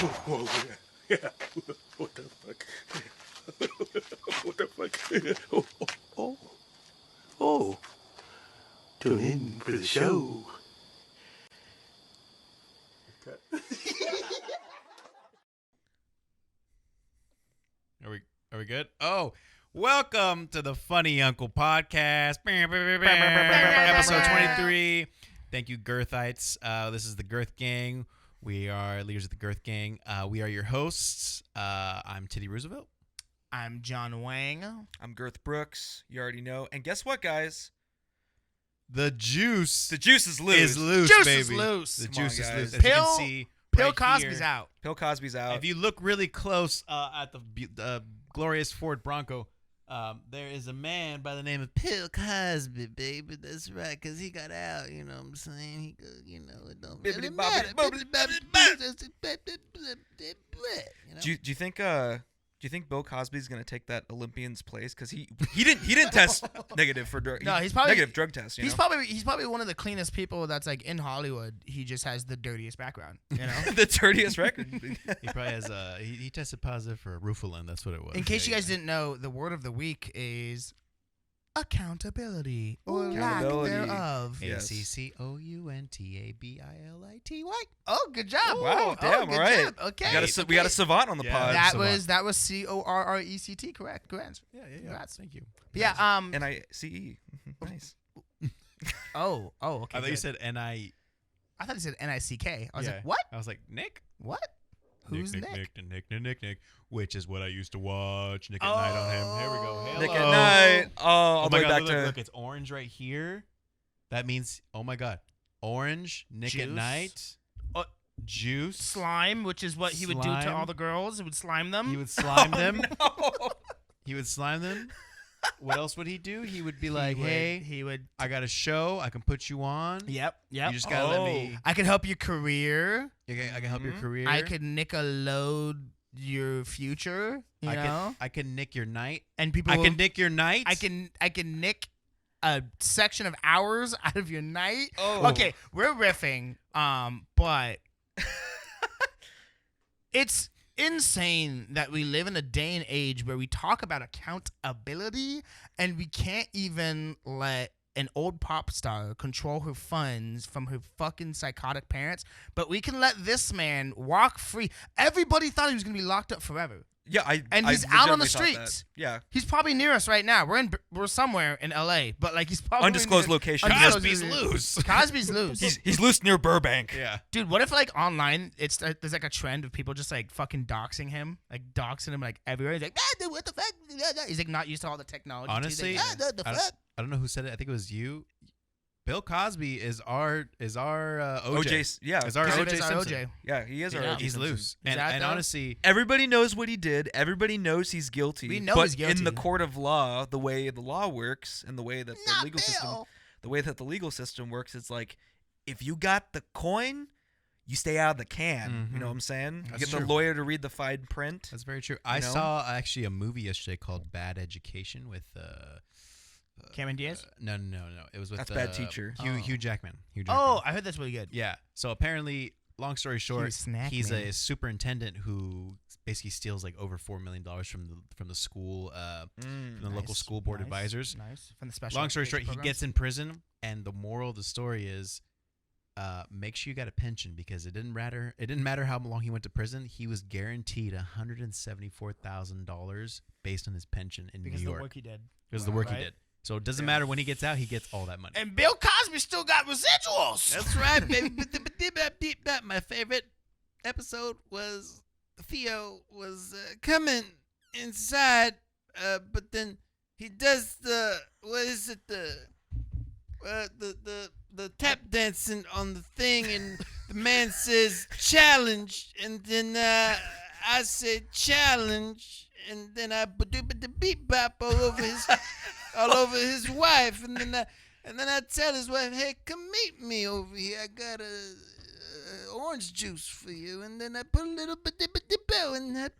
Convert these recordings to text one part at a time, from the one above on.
Whoa, yeah. What the fuck? What the fuck? Oh. Tune in for the show. Are we good? Oh, welcome to the Funny Uncle Podcast, episode 23. Thank you, Girthites. This is the Girth Gang. We are leaders of the Girth Gang. We are your hosts. I'm Titty Roosevelt. I'm John Wang. I'm Girth Brooks. You already know. And guess what, guys? The juice is loose. Is loose, Juice baby. is loose. The Come juice on, is guys. loose. As you Bill- can see, Bill right Cosby's here. out. Bill Cosby's out. If you look really close at the glorious Ford Bronco, there is a man by the name of Bill Cosby, baby. That's right, because he got out. You know what I'm saying? He goes, you know, it don't really matter. Do you think Bill Cosby's gonna take that Olympian's place? Because he didn't test negative for drug. No, he's probably negative drug test. You He's know? probably one of the cleanest people that's like in Hollywood. He just has the dirtiest background. You know. the dirtiest record. He probably has he tested positive for Rufalin. That's what it was. In case you guys didn't know, the word of the week is accountability or lack Accountability. thereof. Yes. ACCOUNTABILITY. Oh, good job. Wow, damn, good all right. job. Okay. We got a savant on the Yeah. pod. that Savant. was CORRECT. Correct. Good answer. Yeah. Congrats. Thank you. Yeah. NICE. Nice. Oh. Okay. I thought you good. said NI. I thought you said NICK. I was Yeah. like, what? I was like, Nick? What? Who's Nick? Nick, which is what I used to watch. Nick at Night on him. Here we go. Hello. Nick at Night. Oh, all the my way God, back look, to. look, it's orange right here. That means, oh my God, orange, Nick at Juice. Night, juice. Slime, which is what he would do to Slime. all the girls. He would slime them. He would slime them. No. He would slime them. What else would he do? He would be like, hey, he would. I got a show. I can put you on. Yep. You just gotta let me. I could help your career. I can help your career. I could load your future. You know, I can nick your night. and people. I can nick your night. I can nick a section of hours out of your night. Oh. Okay, we're riffing. But it's insane that we live in a day and age where we talk about accountability and we can't even let an old pop star control her funds from her fucking psychotic parents, but we can let this man walk free. Everybody thought he was gonna be locked up forever. Yeah, And he's I out on the legitimately thought that. streets. Yeah. He's probably near us right now. We're somewhere in LA, but like he's probably Undisclosed near- location. Cosby's loose. Cosby's loose. He's loose near Burbank. Yeah. Dude, what if like online there's like a trend of people just like fucking doxing him, like doxing him like everywhere. He's like, dude, what the fuck? He's like not used to all the technology. too. He's Honestly, like, what the I fuck? don't know who said it. I think it was you. Bill Cosby is our OJ. OJ, yeah. Is our He's OJ our Simpson. OJ. Yeah, he is our Yeah. OJ He's Simpson. loose. He's out And there. honestly, Everybody knows what he did. Everybody knows he's guilty. We know but he's guilty. in the court of law, the way the law works and the way that the Not legal system, Bill. the way that the legal system works, it's like if you got the coin, you stay out of the can. You know what I'm saying? That's you get true. the lawyer to read the fine print. that's very true. I know? saw actually a movie yesterday called Bad Education with Cameron Diaz? no. It was with That's Bad Teacher. Hugh Jackman. Hugh Jackman. Oh, I heard that's really good. Yeah. So apparently, long story short, Snack he's Man. a superintendent who basically steals like over $4 million from the school, from the local Nice, school board nice, advisors. Nice. From the special. Long story short, education he programs. gets in prison, and the moral of the story is, make sure you got a pension because it didn't matter how long he went to prison. He was guaranteed $174,000 based on his pension in because New of York. the work he did. Because of the work Right. he did. So it doesn't matter when he gets out; he gets all that money. And Bill Cosby still got residuals. That's right, baby. My favorite episode was Theo was coming inside, but then he does the tap dancing on the thing, and the man says challenge, and then I said challenge, and then I beat bop all over his wife, and then I tell his wife, hey, come meet me over here. I got a orange juice for you, and then I put a little bit in that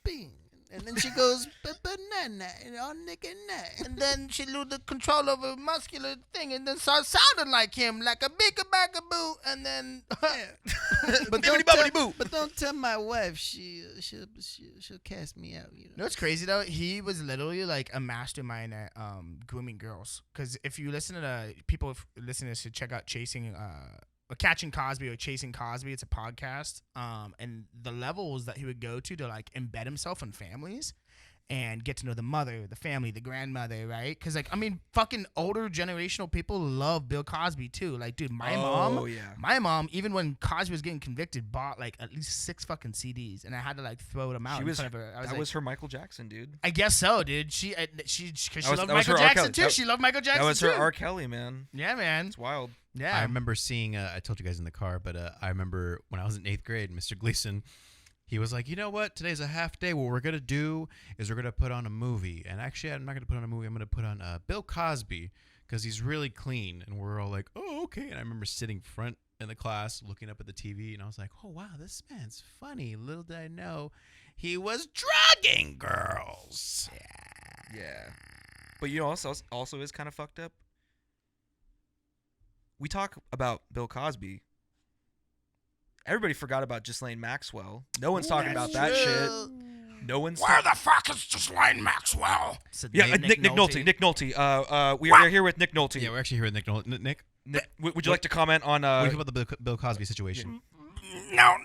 bean, And then she goes, banana, and all nigga night. And then she lose the control over a muscular thing and then starts sounding like him, like a bigger bagaboo. And then, But don't tell my wife. She'll cast me out. You You know what's crazy though? He was literally like a mastermind at grooming girls. Because if you listen to listeners should check out Catching Cosby or Chasing Cosby. It's a podcast. And the levels that he would go to like embed himself in families and get to know the mother, the family, the grandmother, right? Because like, I mean, fucking older generational people love Bill Cosby too. Like, dude, my mom, even when Cosby was getting convicted, bought like at least 6 fucking CDs, and I had to like throw them out in front of her. That was her Michael Jackson, dude. I guess so, dude. She loved Michael Jackson too. She loved Michael Jackson too. That was her R. Kelly, man. Yeah, man. It's wild. Yeah. I remember seeing, I told you guys in the car, but I remember when I was in 8th grade, Mr. Gleason, he was like, you know what? Today's a half day. What we're going to do is we're going to put on a movie. And actually, I'm not going to put on a movie. I'm going to put on Bill Cosby because he's really clean. And we're all like, oh, okay. And I remember sitting front in the class looking up at the TV. And I was like, oh, wow, this man's funny. Little did I know he was drugging girls. Yeah. But you know, also is kind of fucked up. We talk about Bill Cosby. Everybody forgot about Ghislaine Maxwell. No one's talking about that shit. No one's. Where the fuck is Ghislaine Maxwell? Yeah, Nick Nolte. Nick Nolte. We are here with Nick Nolte. Yeah, we're actually here with Nick Nolte. Nick, would you like to comment on? What do you think about the Bill Cosby situation? Now,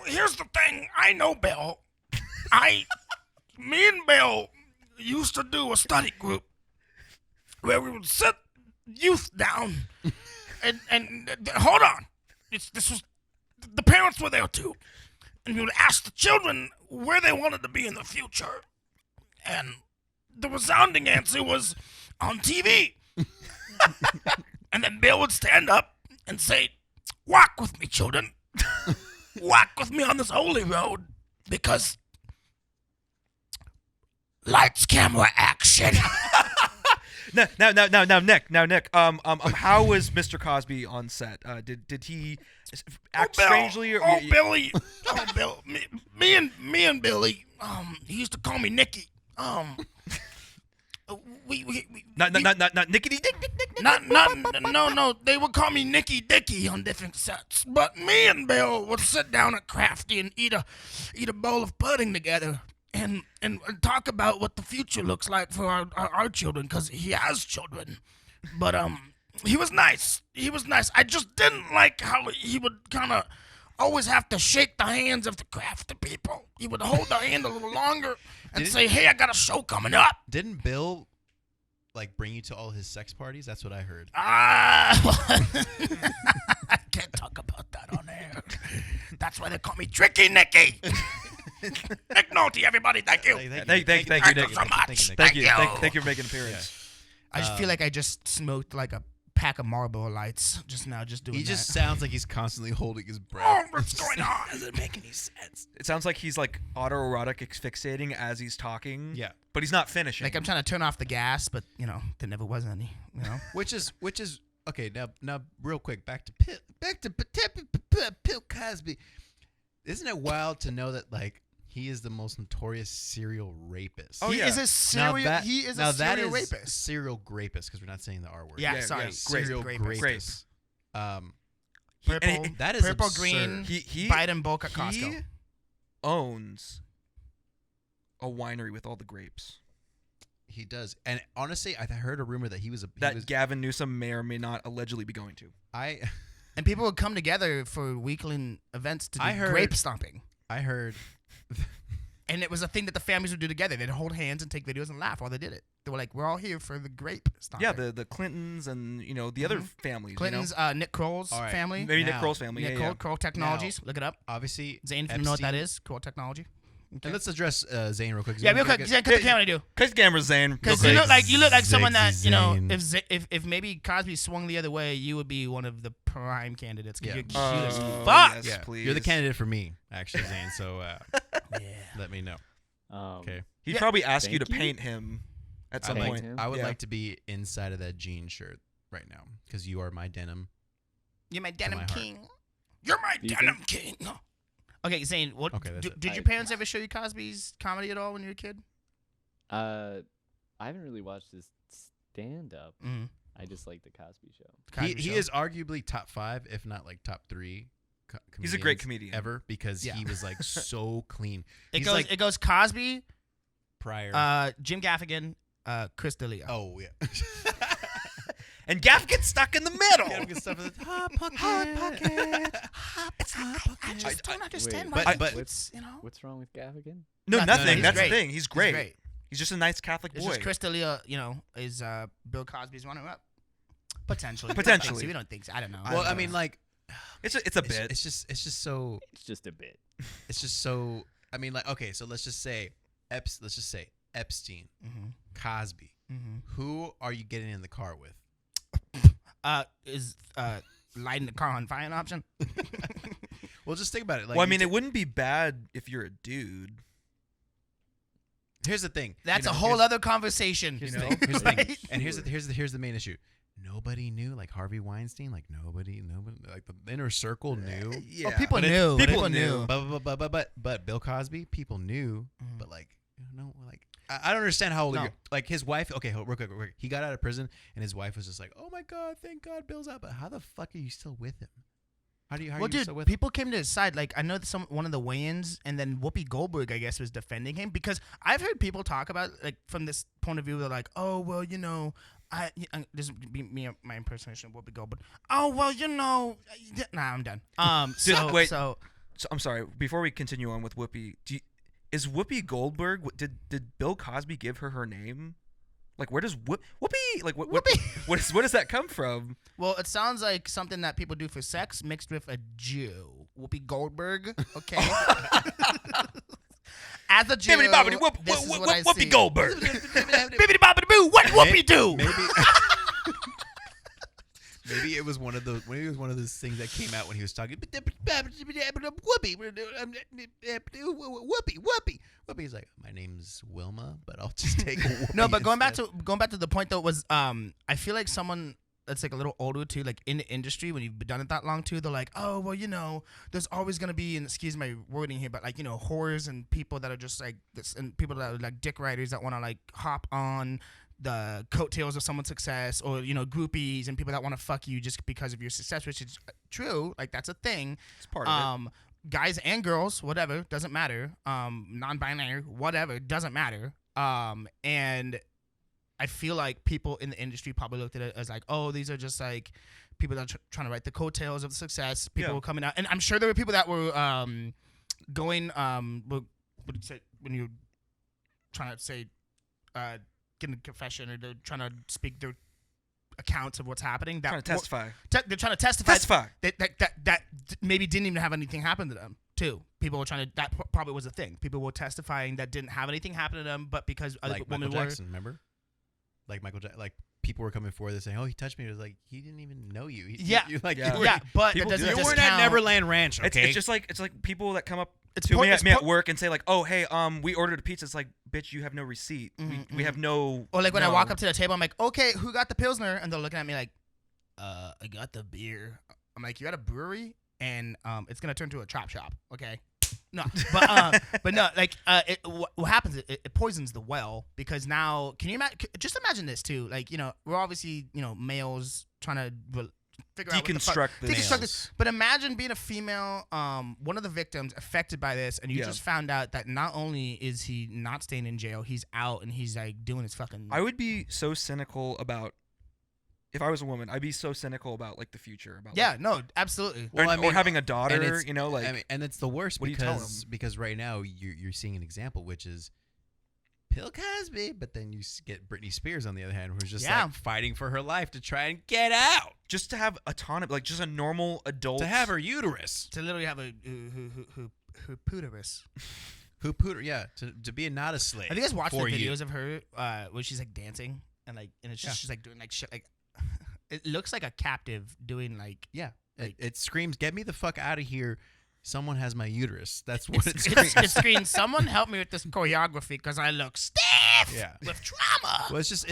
here's the thing. I know Bill. Me and Bill used to do a study group where we would sit youth down and hold on. This was the parents were there too, and we would ask the children where they wanted to be in the future, and the resounding answer was on TV. And then Bill would stand up and say, "Walk with me, children. Walk with me on this holy road, because lights, camera, action." Now, Nick. How was Mr. Cosby on set? Did he act strangely? Or, Billy. Bill. Me and Billy. He used to call me Nicky. Not Nickety Dick. No. They would call me Nicky Dicky on different sets. But me and Bill would sit down at Crafty and eat a bowl of pudding together. And talk about what the future looks like for our children, because he has children. But he was nice. I just didn't like how he would kind of always have to shake the hands of the crafty people. He would hold their hand a little longer and say, "Hey, I got a show coming up." Didn't Bill like bring you to all his sex parties? That's what I heard. I can't talk about that on air. That's why they call me Tricky Nicky. Nick Nolte, everybody, thank you. Thank you, Nick. So much. Thank you for making an appearance. I just feel like I just smoked like a pack of Marlboro Lights just now, just doing He that. just sounds like he's constantly holding his breath. Oh, what's going on? Doesn't make any sense. It sounds like he's like autoerotic asphyxiating as he's talking. Yeah. But he's not finishing. Like I'm trying to turn off the gas, but there never was any. Which is okay. Now, real quick, back to Bill Cosby. Isn't it wild to know that like he is the most notorious serial rapist? Oh, he is a serial. He is a serial rapist. Serial rapist, because we're not saying the R word. Yeah, sorry. Serial rapist. Purple, that is purple, absurd. green. He buy it in bulk at Costco. He owns a winery with all the grapes. He does, and honestly, I heard a rumor that he was Gavin Newsom may or may not allegedly be going to. And people would come together for weekly events to do grape stomping. I heard. And it was a thing that the families would do together. They'd hold hands and take videos and laugh while they did it. They were like, "We're all here for the grape stomping." Yeah, the Clintons and the other families. Clintons, Nick Kroll's family. Maybe Nick Kroll's family. Nick Kroll, Kroll Technologies. Look it up. Obviously, Zane, if you know what that is, Kroll Technology. Okay. And let's address Zane real quick. Yeah, real quick. Cut the camera, do. Cut the camera, Zane. Because you look like someone that if maybe Cosby swung the other way, you would be one of the prime candidates. Because you're cute as fuck. Yes, please. You're the candidate for me, actually, Zane. So let me know. Okay. He'd probably ask you to paint him at some point. I would like to be inside of that jean shirt right now, because you are my denim. You're my denim my king. You're my denim king. Okay, Zane, what Okay, that's it. did your parents ever show you Cosby's comedy at all when you were a kid? I haven't really watched his stand-up. Mm-hmm. I just like the Cosby Show. He is arguably top 5, if not like top 3. He's a great comedians comedian ever because he was like so clean. It He's goes like it goes Cosby, prior. Jim Gaffigan, Chris D'Elia. Oh yeah. and Gaff gets stuck in the middle. Yeah, good stuff. Hot pocket. I just don't understand Wait, why but- it's, you know. What's wrong with Gaffigan? No, No, nothing. he's That's great. the thing. He's great. He's great. He's just a nice Catholic It's boy. just Chris D'Elia, you know, is Bill Cosby's runner-up. Potentially. Potentially. We don't think so. I don't know. Well, I mean, like, It's a bit. It's just so. It's just a bit. It's just so. I mean, like, okay, so let's just say, Epstein, Cosby. Who are you getting in the car with? Is lighting the car on fire an option? Well, just think about it. Like, well, I mean, it wouldn't be bad if you're a dude. here's the thing. That's you know, a whole here's- other conversation. Here's You the know? thing. Here's the thing. Right? And here's the main issue. Nobody knew, like Harvey Weinstein. Like nobody, like the inner circle knew. Yeah. Oh, people But it- knew. people knew. But Bill Cosby, people knew. But like, like I don't understand how No. like his wife. Okay, real quick. He got out of prison, and his wife was just like, "Oh my God, thank God, Bill's out." But how the fuck are you still with him? How are Well, you dude, still with him? people came to his side. Like, I know that one of the weigh-ins, and then Whoopi Goldberg, I guess, was defending him because I've heard people talk about, like, from this point of view, they're like, oh, well, you know, this would be me, my impersonation of Whoopi Goldberg. Oh, well, you know, nah, I'm done. Wait. So So, I'm sorry. Before we continue on with Whoopi, is Whoopi Goldberg? Did Bill Cosby give her name? Like, where does Whoopi? Like, what does that come from? well, it sounds like something that people do for sex mixed with a Jew. Whoopi Goldberg, okay. As a Jew, Bibbidi bobbidi this is what I Whoopi see. Goldberg. Bibbidi bobbidi boo. What Whoopi do? Maybe it was one of those. Maybe it was one of those things that came out when he was talking. Whoopi. He's like, my name's Wilma, but I'll just take a Whoopi. No, but going back instead." to the point though was I feel like someone that's like a little older too, like in the industry when you've done it that long too, they're like, oh well, you know, there's always gonna be, and excuse my wording here, but like, you know, whores and people that are just like this, and people that are like dick riders that want to like hop on the coattails of someone's success, or you know, groupies and people that want to fuck you just because of your success, which is true, like that's a thing. It's part of it. Guys and girls, whatever, doesn't matter. Non-binary, whatever, doesn't matter. And I feel like people in the industry probably looked at it as like, oh, these are just like people that are trying to write the coattails of success. People were coming out, and I'm sure there were people that were going. What do you say when you're trying to say, getting a confession, or they're trying to speak their accounts of what's happening? That Trying to testify. they're trying to testify. Testify. That maybe didn't even have anything happen to them too. People were trying to. That probably was a thing. People were testifying that didn't have anything happen to them, but because other like women Michael were. Jackson, remember? Like Michael Jackson, like people were coming forward and saying, "Oh, he touched me." It was like he didn't even know you. Yeah. you, like Yeah. you were- Yeah, but that people doesn't do that. You weren't discount- at Neverland Ranch, okay? It's just like people that come up It's to point- me it's at point- work and say like, "Oh, hey, we ordered a pizza." It's like, "Bitch, you have no receipt. We have no." Or like when I no. walk up to the table, I'm like, okay, who got the Pilsner? And they're looking at me like, I got the beer. I'm like, you got a brewery? And it's going to turn to a chop shop, okay? No, but no, like, what happens, it poisons the well, because now, can you imagine, just imagine this too, like, you know, we're obviously, you know, males trying to figure out what the fuck- Deconstruct the deconstruct males. this. But imagine being a female, one of the victims affected by this, and you Yeah. just found out that not only is he not staying in jail, he's out and he's like doing his fucking. I would be so cynical about. If I was a woman, I'd be so cynical about like the future. About Yeah, no, absolutely. or, Well, I or mean, having a and daughter. it's- You know, like I mean, and it's the worst What do you tell because right now you're seeing an example, which is Bill Cosby, but then you get Britney Spears on the other hand, who's just Yeah. like fighting for her life to try and get out, just to have autonomy, like just a normal adult. to have her uterus, To literally have a who pooterus. who put her, yeah, to be not a slave. Have you guys watched the for you. videos of her where she's like dancing and like, and it's just she's like doing like shit like. It looks like a captive doing like. Yeah, Like- it screams, "Get me the fuck out of here! Someone has my uterus." That's what it screams. It screams, someone help me with this choreography because I look stupid. Yeah. with trauma. Well, it's just,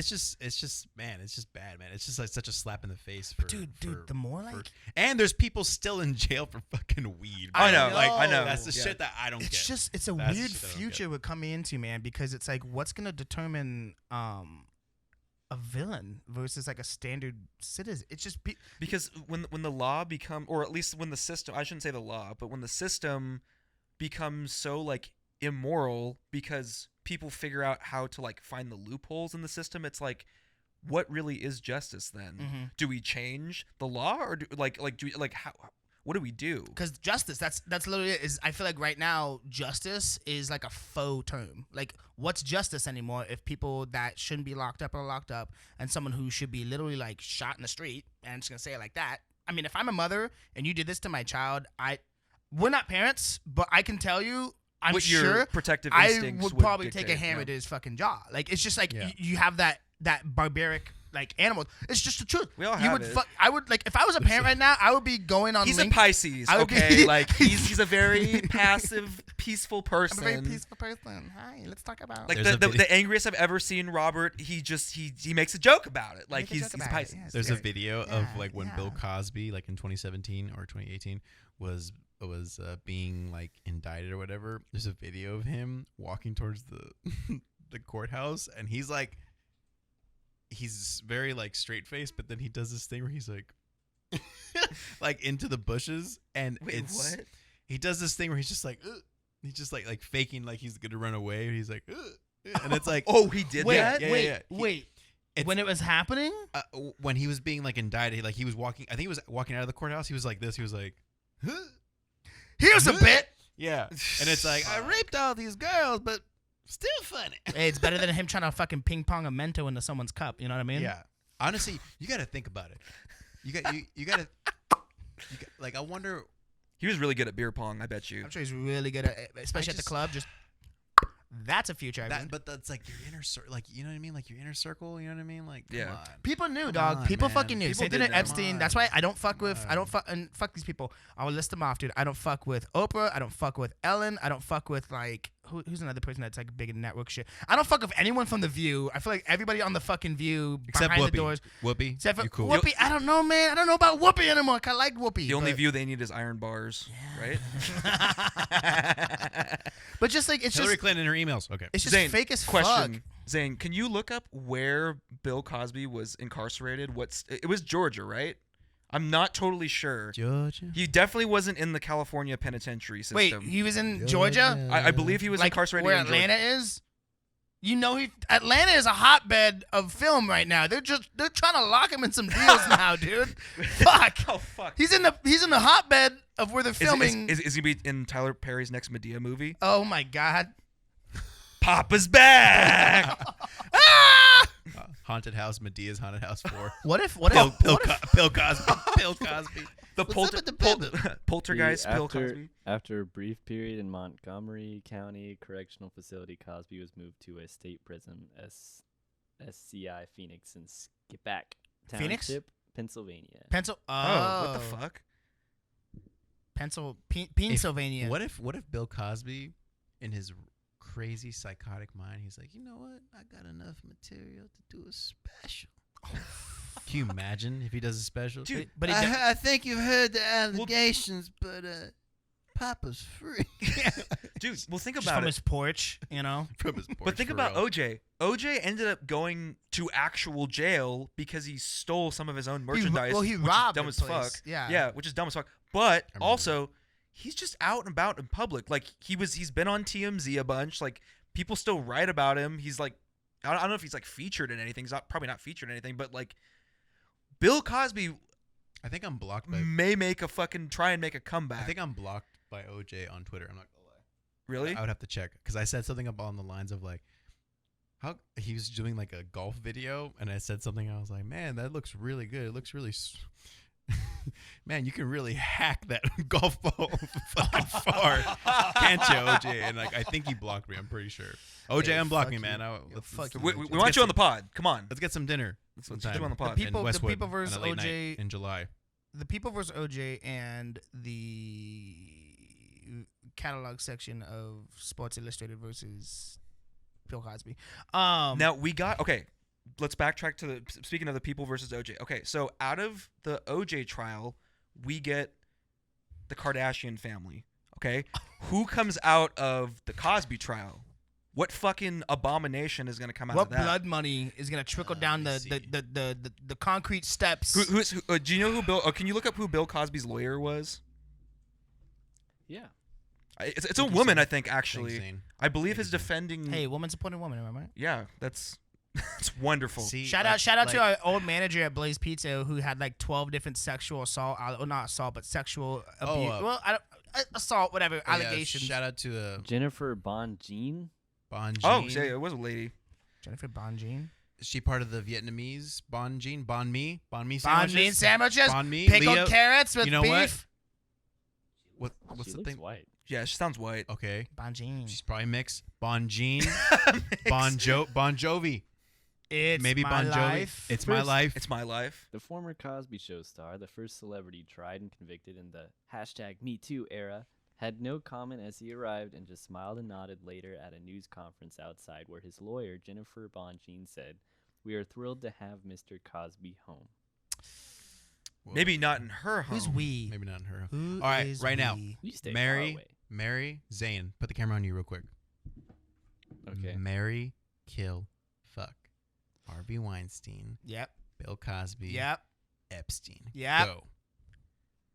man, it's just bad, man. It's just like such a slap in the face for Dude, for- the more for- like and there's people still in jail for fucking weed. I bro. know, Like, I know. That's the Yeah. shit that I don't it's get. just it's a That's the weird shit I don't future we're coming into, man, because it's like what's gonna determine a villain versus like a standard citizen. It's just Because when the law or at least when the system, I shouldn't say the law, but when the system becomes so like immoral because people figure out how to like find the loopholes in the system, it's like, what really is justice then? Mhm. Do we change the law or do how? What do we do? because justice, that's literally it. Is I feel like right now justice is like a faux term. Like what's justice anymore if people that shouldn't be locked up are locked up and someone who should be literally like shot in the street, and I'm just gonna say it like that. I mean, if I'm a mother and you did this to my child, we're not parents, but I can tell you, I'm What your sure protective I instincts would would probably take a dictate, hammer yeah. to his fucking jaw. Like it's just like Yeah. you have that barbaric like animal. It's just the truth. We all you have would it. I would like if I was a parent right now, I would be going on. He's LinkedIn. a Pisces, I would be- okay? Like he's a very passive, peaceful I'm person. a very peaceful person. Hi, let's talk about. Like There's a the angriest I've ever seen Robert, he makes a joke about it. Like Make a he's joke a about it, Pisces. yes. There's a video of Yeah, like when yeah. Bill Cosby, like in 2017 or 2018, was being like indicted or whatever. There's a video of him walking towards the the courthouse, and he's very like straight faced, but then he does this thing where he's like like into the bushes, and Wait, what? he does this thing where he's just like "Ugh." He's just like faking like he's gonna run away, and he's like "Ugh." And it's like Oh, he did wait, that? yeah, wait, yeah. wait. It's- When it was happening, when he was being like indicted, like he was walking, I think he was walking out of the courthouse, he was like this, he was like here's a bit. yeah, and it's like I raped all these girls, but still funny. Hey, it's better than him trying to fucking ping pong a Mento into someone's cup. You know what I mean? yeah. Honestly, you got to think about it. You got to like, I wonder. He was really good at beer pong, I bet you. I'm sure he's really good at it, especially at the just- club. Just that's a future. Ivan. But that's like your inner circle, like you know what I mean, like your inner circle. You know what I mean, like come Yeah. on. People knew, Come dog. on, People man. fucking knew. People Same thing did at know. Epstein. Come That's why on. I don't fuck with. Come I don't on. fuck and fuck these people. I will list them off, dude. I don't fuck with Oprah. I don't fuck with Ellen. I don't fuck with like who's another person that's like big in network shit. I don't fuck with anyone from The View. I feel like everybody on the fucking View Except behind Whoopi. the doors. Whoopi, Except for you cool? Whoopi. I don't know, man. I don't know about Whoopi anymore. I like Whoopi. The only but, view they need is iron bars, right? but just like it's Hillary just Clinton in her emails. Okay. it's just Zane, fake as question. fuck. Zane, can you look up where Bill Cosby was incarcerated? It was Georgia, right? I'm not totally sure. Georgia. He definitely wasn't in the California penitentiary Wait, system. he was in Georgia, I believe he was like incarcerated where in Georgia. Atlanta is. You know, Atlanta is a hotbed of film right now. They're trying to lock him in some deals now, dude. Fuck. Oh fuck. He's in the hotbed of where they're Is, filming. is he be in Tyler Perry's next Medea movie? Oh my god. Papa's back. Haunted House, Medea's Haunted House 4. What if Bill Cosby. Bill Cosby. The What's up with the baby? poltergeist Bill after, Cosby. After a brief period in Montgomery County Correctional Facility, Cosby was moved to a state prison, SCI Phoenix, in Skippack Phoenix? Township, Pennsylvania. Pencil? Oh, what the fuck? Pennsylvania. What if Bill Cosby, in his crazy psychotic mind, he's like, you know what? I got enough material to do a special. Can you imagine if he does a special? Dude, But he did- I think you've heard the allegations, but Papa's free. Dude, well think just about from it. his porch, you know. From his porch, But think for about real. OJ. OJ ended up going to actual jail because he stole some of his own merchandise. Well, he which is robbed dumb the as place. fuck. Yeah. Yeah, which is dumb as fuck. But remember also, he's just out and about in public. Like he's been on TMZ a bunch. Like people still write about him. He's like, I don't know if he's like featured in anything. He's probably not featured in anything. But like, Bill Cosby I think I'm blocked by. may try and make a comeback. I think I'm blocked by OJ on Twitter. I'm not gonna lie. Really? I would have to check because I said something along the lines of like, how he was doing like a golf video, and I said something. I was like, man, that looks really good. It looks really. Man, you can really hack that golf ball fucking far, can't you, OJ? And like, I think he blocked me. I'm pretty sure. OJ, Hey, unblock fuck me, you. man. Fuck you. we Let's want you on the pod. Come on. Let's get some dinner. Let's sometime get him on the pod. The people- in the Westwood people versus on a late night OJ in July. The People vs. OJ and the catalog section of Sports Illustrated versus Bill Cosby. Now we got let's backtrack to speaking of the people versus OJ. Okay, so out of the OJ trial, we get the Kardashian family. Okay, who comes out of the Cosby trial? What fucking abomination is gonna come out what of that? blood money is gonna trickle down the concrete steps? Do you know who Bill? Can you look up who Bill Cosby's lawyer was? Yeah. It's a woman, I think. Actually, Thanks, Zane. I believe his defending. Hey, woman supporting woman, am I right? Yeah, that's it's wonderful. See, Shout out to our old manager at Blaze Pizza who had like 12 different sexual assault, not assault, but sexual abuse. Well, assault, whatever, allegations. Shout out to Jennifer Bonjean. Bonjean. Oh, yeah, it was a lady. Jennifer Bonjean. Is she part of the Vietnamese Bonjean? Banh mi Banh sandwiches? mi sandwiches. Banh mi. Pickled Leo, carrots with you know beef. what's She the looks thing? white. Yeah, she sounds white. Okay, Bonjean. she's probably mixed. Bonjean, Bon Jovi. It's Maybe my Bon Jovi. life. It's my First- life. It's my life. The former Cosby Show star, the first celebrity tried and convicted in the #MeToo era, had no comment as he arrived and just smiled and nodded later at a news conference outside where his lawyer, Jennifer Bonjean, said, "We are thrilled to have Mr. Cosby home." Whoa. Maybe not in her home. Who's we? Maybe not in her. Who All right, is right now. we? You stay far away. Mary, Zane. Put the camera on you real quick. Okay. Marry, kill, fuck. Harvey Weinstein, Yep. Bill Cosby, Yep. Epstein. Yep. Go.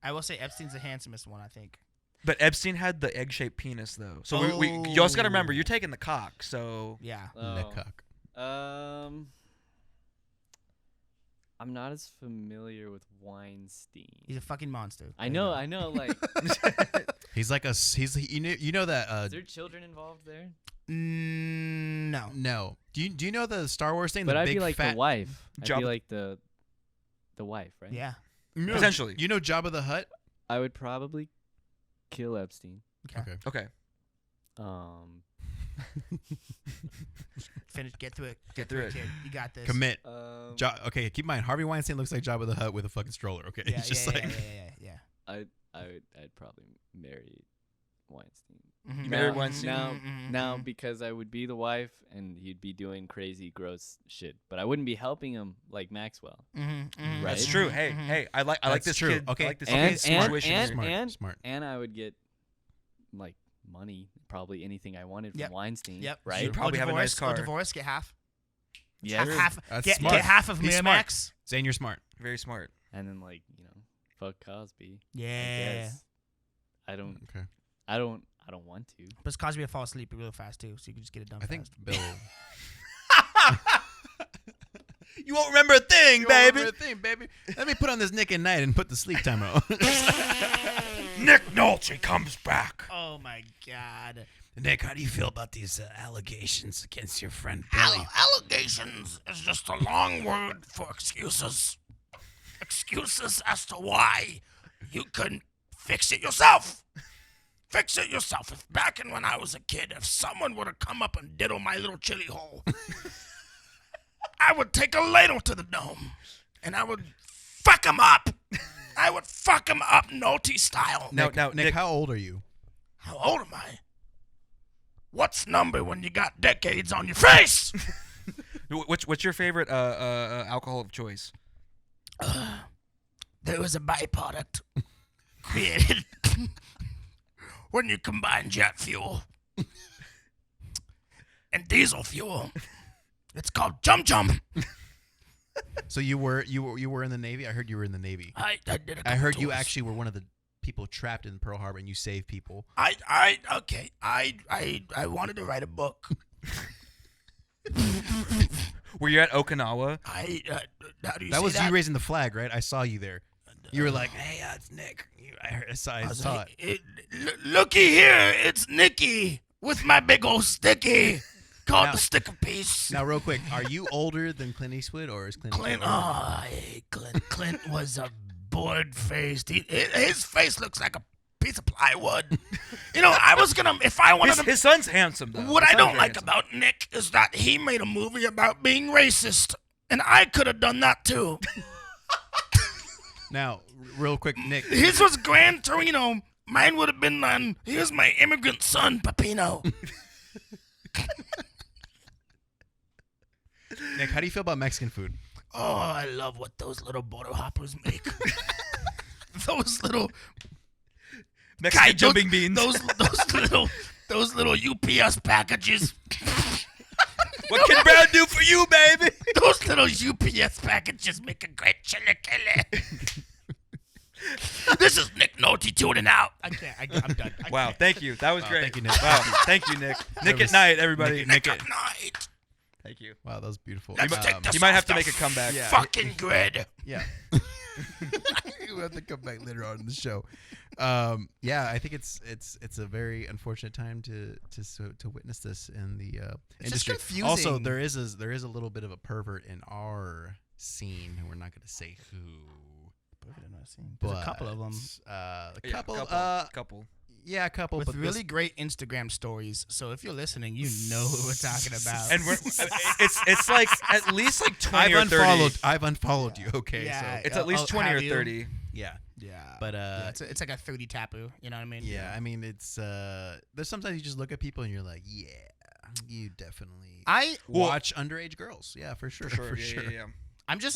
I will say Epstein's the handsomest one, I think. But Epstein had the egg-shaped penis, though. So you also got to remember, you're taking the cock. So Yeah. The cock. I'm not as familiar with Weinstein. He's a fucking monster. I know, like, He's like you know that is there children involved there? No. no. Do you know the Star Wars thing? But the I'd big be like fat the wife. I'd Jabba- be like the wife, right? Yeah. Potentially. You know Jabba the Hutt? I would probably kill Epstein. Okay. Okay. Finish. Get through it. Get through it. Kid. You got this. Commit. Um, Okay, keep in mind Harvey Weinstein looks like Jabba the Hutt with a fucking stroller. Okay, Yeah, it's just yeah, like yeah. I'd probably marry Weinstein. Mhm. You married Now- Weinstein? Now, because I would be the wife and he'd be doing crazy, gross shit, but I wouldn't be helping him like Maxwell. Right. That's true. Hey, I like That's this true. kid. Okay. I like this And- kid's and- situation. and- smart. And I would get like money, probably anything I wanted from Yep. Weinstein. Yep. Right? You'd probably have a nice car. Or divorce. Get half. Yeah. Half. That's Get smart. half of He's smart. Miramax. Zane, you're smart. Very smart. And then fuck Cosby. I Yeah. guess. I don't Okay. want to. But Cosby will fall asleep real fast too, so you can just get it done. I think fast. Bill. You won't remember a thing, baby. Let me put on this Nick at Night and put the sleep timer on. Nick Nolte comes back. Oh my God. Nick, how do you feel about these allegations against your friend Billy? Allegations is just a long word for excuses. Excuses as to why you couldn't fix it yourself. Fix it yourself. If back in when I was a kid, if someone would have come up and diddled my little chili hole, I would take a ladle to the dome and I would fuck him up. I would fuck him up Nolte style. Nick, Now, Nick, how old are you? How old am I? What's number when you got decades on your face? what's your favorite alcohol of choice? There was a byproduct created when you combine jet fuel and diesel fuel. It's called Jum Jum. So you were in the Navy? I heard you were in the Navy. I did a couple I heard you tours. actually were one of the people trapped in Pearl Harbor and you saved people. I wanted to write a book. Were you at Okinawa? How do you That say was that? you raising the flag, right? I saw you there. You were like, "Hey, it's Nick." I saw was it. like, looky here, it's Nicky with my big old sticky called Now- the Stick of Peace. Now, real quick, are you older than Clint Eastwood, or is Clint Clint, Eastwood older? Clint was a bored-faced. His face looks like a piece of plywood. I was gonna, if I wanted to. His son's handsome, though. What His I son's don't very like handsome. about Nick is that he made a movie about being racist, and I could have done that too. Now, real quick, Nick. His was Gran Torino. Mine would have been on. Here's my immigrant son, Pepino. Nick, how do you feel about Mexican food? Oh, I love what those little border hoppers make. those little Mexican Kai, jumping beans. those little UPS packages. What can Brown do for you, baby? Those little UPS packages make a great chili chili. This is Nick Nolte tuning out. I'm done. Wow, thank you. That was great. Thank you, Nick. Wow, thank you, Nick. Nick at night, everybody. Nick at night. Thank you. Wow, that was beautiful. Let's take this You might off have to the make a comeback. Yeah. Fucking grid. Yeah. We'll have to come back later on in the show. Yeah, I think it's a very unfortunate time to witness this in the It's just industry. confusing. Also, there is a little bit of a pervert in our scene, and we're not going to say who. There's a couple of them Couple. Yeah, a couple. with but really great Instagram stories. So if you're listening, you know who we're talking about. And it's like at least like 20 or 30. I've unfollowed you. Okay, Yeah. so It's at least 20 or have you? 30. yeah, yeah, but yeah, it's like a 30 taboo. You know what I mean? yeah. I mean, it's there's sometimes you just look at people and you're like, yeah, you definitely I watch underage girls. Yeah, for sure, For sure. Yeah.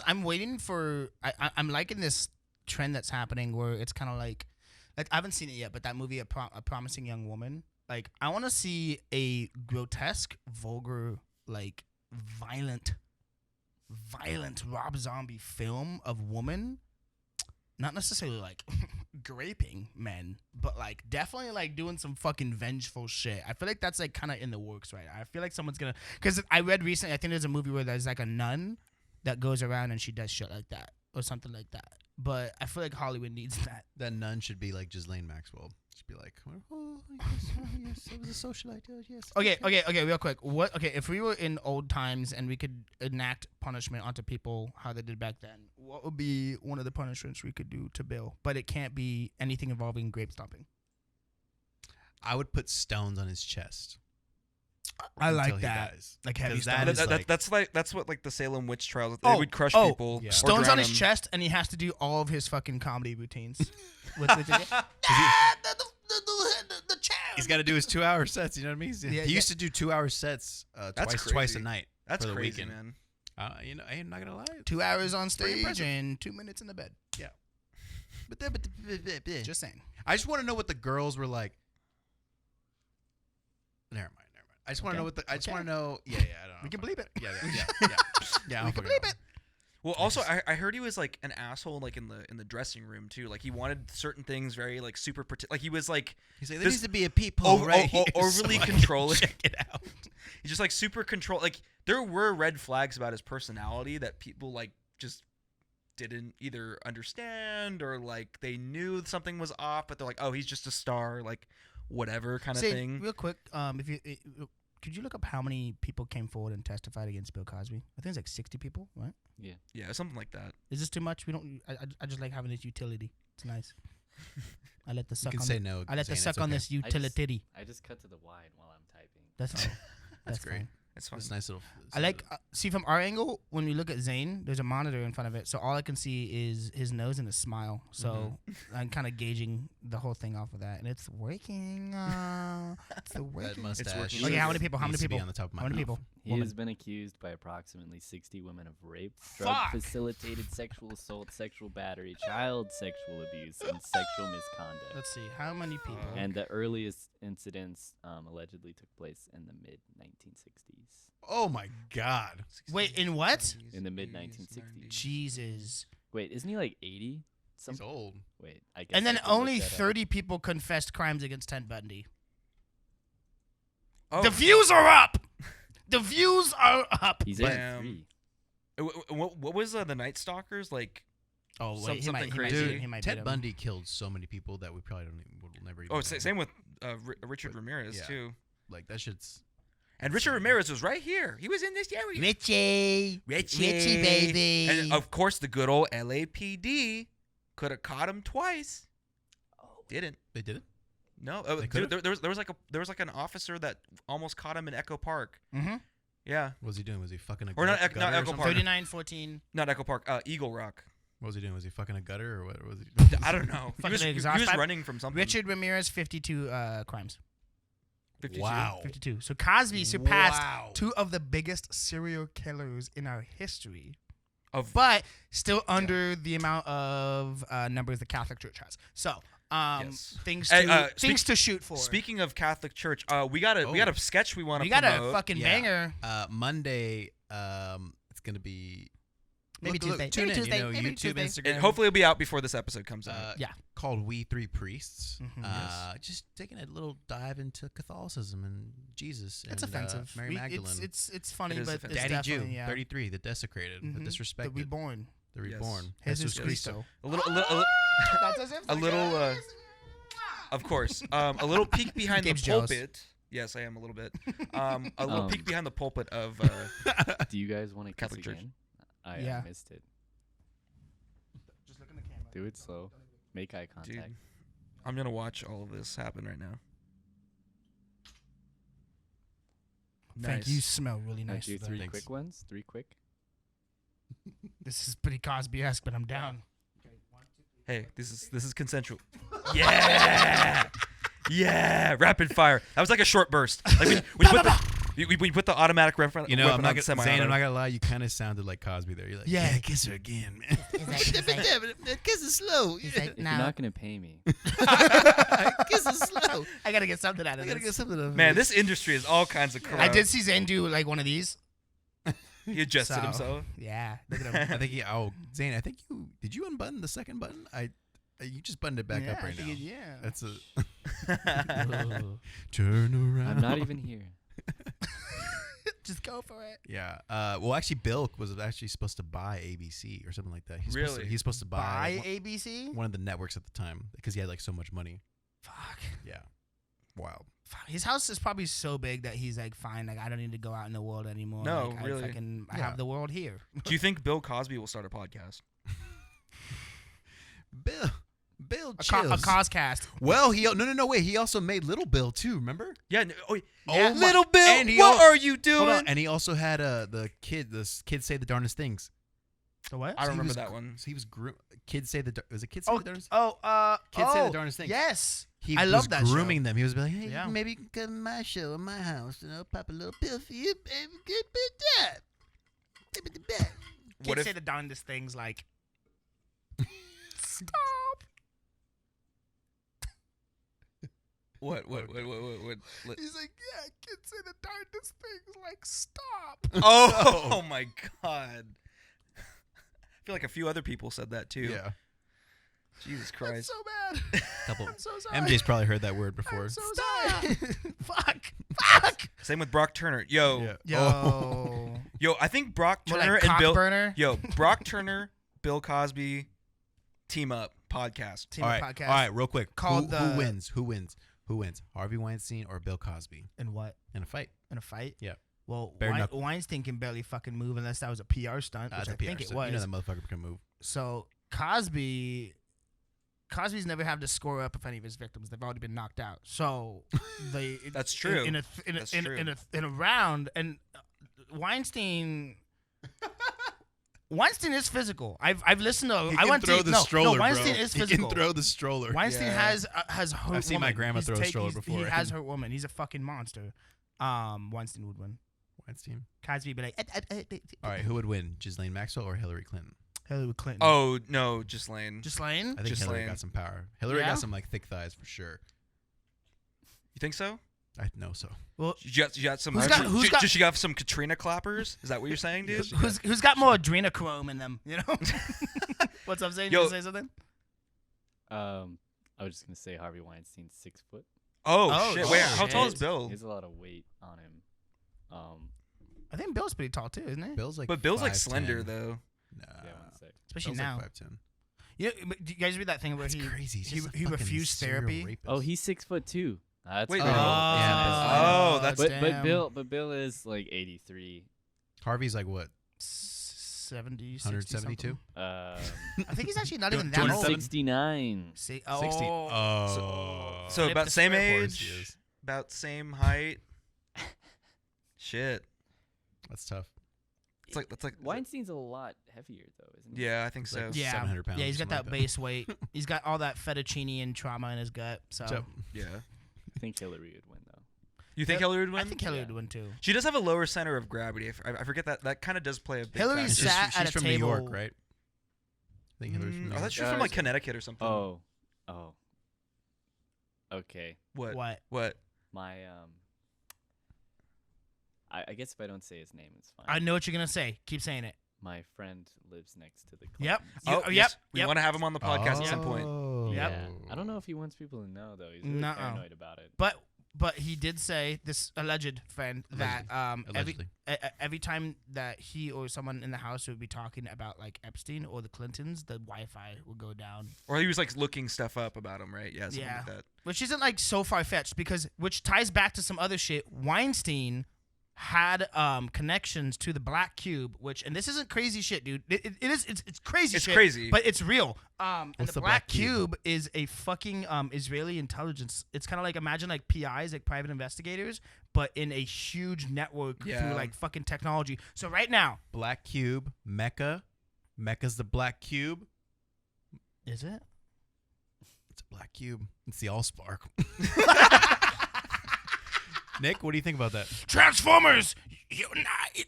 I'm waiting for I'm liking this trend that's happening where it's kind of like I haven't seen it yet, but that movie a Promising Young Woman, like I want to see a grotesque, vulgar, like violent Rob Zombie film of woman, not necessarily like raping men, but like definitely like doing some fucking vengeful shit. I feel like that's like kind of in the works right now. I feel like someone's gonna, because I read recently, I think there's a movie where there's like a nun that goes around and she does shit like that or something like that. But I feel like Hollywood needs that. That nun should be like Ghislaine Maxwell. Should be like, oh yes, it was a socialite. Yes. Okay, real quick. If we were in old times and we could enact punishment onto people how they did back then, what would be one of the punishments we could do to Bill? But it can't be anything involving grape stomping. I would put stones on his chest. I until like he that. dies. Like heavy 'Cause that stones. is That's what like the Salem witch trials. Oh, They would crush oh, people. yeah. or Stones drown on his them. chest, and he has to do all of his fucking comedy routines. with the chair. He's got to do his 2-hour sets. You know what I mean? Yeah, He used to do 2-hour sets That's twice a crazy. night. That's for the crazy, weekend. man. You know, I'm not gonna lie. 2 hours on pretty stage impressive. and 2 minutes in the bed. Yeah. But Just saying. I just want to know what the girls were like. Never mind. I just want to know what the. I just want to know. Yeah. I don't know. We can believe it. Yeah. Yeah. I We don't can fucking believe know. it. Well, also I heard he was like an asshole like in the dressing room too. Like he wanted certain things very like super like he was like He's like, there This- needs to be a peephole right here. overly so I can controlling. Check it out. He's just like super control. Like there were red flags about his personality that people like just didn't either understand or like they knew something was off, but they're like, oh, he's just a star, like whatever kind of Say, thing. real quick, could you look up how many people came forward and testified against Bill Cosby? I think it's like 60 people, right? Yeah, something like that. Is this too much? We don't. I just like having this utility. It's nice. I let the You suck can on. say no. I let the Zane, suck it's on okay. this utility. I just cut to the wide while I'm typing. That's fine. That's great. fine. It's fun. It's nice little. I like see from our angle when we look at Zane, there's a monitor in front of it, so all I can see is his nose and his smile. So I'm kind of gauging the whole thing off of that, and it's working. It's that working. mustache. working. Okay, how many people? How many needs to be people? on the top of my How many mouth. people? He Woman. has been accused by approximately 60 women of rape, drug Fuck! facilitated sexual assault, sexual battery, child sexual abuse, and sexual misconduct. Let's see, how many people? And the earliest incidents allegedly took place in the mid 1960s. Oh my God. Wait, in what? In the mid 1960s. Jesus. Wait, isn't he like 80? He's old. Wait, I guess. And then I can look only that up. 30 people confessed crimes against Ted Bundy. Oh, The views are up. The views are up. He's 83. Damn. What was the Night Stalkers like? Oh Some- wait, something he might crazy. beat him, he might beat Ted him. Bundy killed so many people that we probably don't even, we'll never even. Oh, know. same with Richard Ramirez yeah. too. Like that shit's. And Richard Ramirez was right here. He was in this area. Richie, Richie, baby. And of course, the good old LAPD could have caught him twice. Oh, Didn't. They did it. No, They there, could've? there was like an officer that almost caught him in Echo Park. Mm-hmm. Yeah, What was he doing? Was he fucking a Or not gutter not or Echo something? Park. 39-14. not Echo Park. Eagle Rock. What was he doing? Was he fucking a gutter or what was he? I don't know. He Fucking was exhaust pipe? running from something. Richard Ramirez, 52 crimes. 52. Wow. 52. So Cosby surpassed Wow. 2 of the biggest serial killers in our history, Of but still under the amount of numbers the Catholic Church has. So Yes. things Hey, to speak- to shoot for. Speaking of Catholic Church, we got a sketch we want to we got promote. a fucking Yeah. banger. Monday, it's gonna be Maybe Tuesday. Tune Maybe in, Tuesday. you know, Maybe YouTube, Tuesday. Instagram. Hopefully, it'll be out before this episode comes out. Yeah. Called We Three Priests. Mhm. Just taking a little dive into Catholicism and Jesus. It's and, offensive. Mary Magdalene. It's funny, It is but offensive. it's Daddy Jew, definitely, yeah. 33, the desecrated, the Mhm. disrespected, The reborn. the Yes. reborn. Jesus Christo. A little, a little, of course, a little peek behind the Gabe's jealous. pulpit. Yes, I am a little bit. A little peek behind the pulpit of. Do you guys want to kiss Catholic Church. again? I Yeah. missed it. Just look in the camera. Do it slow. Make eye contact. Dude, I'm gonna watch all of this happen right now. Frank, Nice. you smell really Now nice. do today. 3 Thanks. quick ones. 3 quick. This is pretty Cosby-esque, but I'm down. Hey, this is consensual. Yeah, yeah. Rapid fire. That was like a short burst. Like we put the automatic reference. You know, I'm not gonna, Zane, I'm not gonna lie. You kind of sounded like Cosby there. You're like, Yeah. yeah, kiss her again, man. Kiss is slow. He's like, If you're not gonna pay me, Kiss is slow. I gotta get something out of I gotta this. get something of Man, this industry is all kinds of corrupt. I did see Zane do like one of these. He adjusted So, himself. Yeah, look at him. I think Zane, I think did you unbutton the second button? You just buttoned it back Yeah, up I right now. think yeah. That's a Ugh. turn around. I'm not even here. Just go for it. Yeah. Well, actually, Bill was actually supposed to buy ABC or something like that. Really? He's supposed to buy Buy ABC? one of the networks at the time because he had like so much money. Fuck. Yeah. Wild. Fuck. His house is probably so big that he's like, fine, like I don't need to go out in the world anymore. No, like, really. I Yeah. have the world here. Do you think Bill Cosby will start a podcast? Bill A chills. Coscast. Well, no, wait. He also made Little Bill too. Remember? Yeah. Oh, Yeah. my- Little Bill, and he what al- are you Hold doing? on. And he also had the kids say the darndest things. So what? I So he remember was that gr- one. So he was kids say was it kids say Oh, the darndest? kids say the darndest things. Yes. He I was love that grooming show. them. He was like, hey, Yeah. Maybe you can come to my show in my house and I'll pop a little pill for you, baby. Good job. Give it the best. What Kids if say the darndest things like, stop. what? He's like, yeah, kids say the darndest things like, stop. Oh my god! I feel like a few other people said that too. Yeah. Jesus I'm Christ. so mad. Couple. I'm so sorry. MJ's probably heard that word before. I'm so sorry. Fuck. Same with Brock Turner. Yo, Yeah. Yo. yo. I think Brock More Turner like and cock Bill. burner. Yo, Brock Turner, Bill Cosby, team up podcast. Team All right. podcast. All right. Real quick. Called who the- wins? Who wins? Who wins? Harvey Weinstein or Bill Cosby In what? in a fight? In a fight? Yeah. Well, Bare knuckle. Weinstein can barely fucking move unless that was a PR stunt, which It's I a PR think it stunt. was. You know that motherfucker can move. So Cosby's never had to score up if any of his victims. They've already been knocked out. So they That's true. That's true. In a round, and Weinstein is physical. I've listened to. He I can went throw to the no, stroller, no. Weinstein bro. is He physical. can throw the stroller. Weinstein Yeah. has hurt. I've seen my woman. grandma He's throw a stroller He before. has hurt woman. He's a fucking monster. Weinstein would win. Weinstein. Cosby would be like, All right. Who would win? Ghislaine Maxwell or Hillary Clinton? Hillary Clinton. Oh no, Ghislaine. Ghislaine? I think Ghislaine. Hillary got some power. Hillary Yeah? got some like thick thighs for sure. You think so? I know so. Well, You got some. Who's got- She got some Katrina clappers. Is that what you're saying, dude? who's got more adrenochrome in them? You know. What's up, Zane? You Yo. gonna say something? I was just gonna say Harvey Weinstein's 6 foot. Oh, shit! Wait, how shit. tall is Bill? He has a lot of weight on him. I think Bill's pretty tall too, isn't he? Bill's like. But Bill's like 5'10". slender though. Nah. Yeah, 1 sec. Especially Bill's now. Like 5'10". Yeah, but do you guys read that thing where That's he crazy. He's he- just a he fucking refused serial therapy? rapist. Oh, he's 6 foot 2. That's Wait, pretty wait. low. Oh, that's- but Bill is like 83. Harvey's like what? 70, 172? I think he's actually not even that 207? old. 69. See, 60. oh, Oh. So Flip about the same script. Of course age, he is. about same height. Shit. That's tough. That's like. Weinstein's a lot heavier though, isn't he? Yeah, I think so. like- yeah, 700 pounds yeah, or he's got something that like that. base weight. He's got all that fettuccine and trauma in his gut. So, So, Yeah. I think Hillary would win though. You think Hillary would win? I think Hillary Yeah. would win too. She does have a lower center of gravity. I forget that. That kind of does play a big Hillary factor. sat She's at a from table. New York, right? I think Hillary's from New I thought York. she was from like Yeah. Connecticut or something. Oh. Okay. What? What? My I guess if I don't say his name, it's fine. I know what you're gonna say. Keep saying it. My friend lives next to the. Yep. Clintons. Oh, Yep. yes. We Yep. want to have him on the podcast at some point. Oh. Yep. Yeah. I don't know if he wants people to know though. He's really Nuh-uh. paranoid about it. But he did say, this alleged friend, that Allegedly. every time that he or someone in the house would be talking about like Epstein or the Clintons, the Wi-Fi would go down. Or he was like looking stuff up about him, right? Yeah, something Yeah. like that. Which isn't like so far fetched, because which ties back to some other shit. Weinstein had connections to the Black Cube, and this isn't crazy shit, dude. It's crazy It's shit. crazy. But it's real. And What's the the Black Black Cube? Cube is a fucking Israeli intelligence. It's kind of like, imagine like PIs, like private investigators, but in a huge network Yeah. through like fucking technology. So right now, Black Cube, Mecca. Mecca's the Black Cube. is it? It's a Black Cube. It's the Allspark. Nick, what do you think about that? Transformers unite.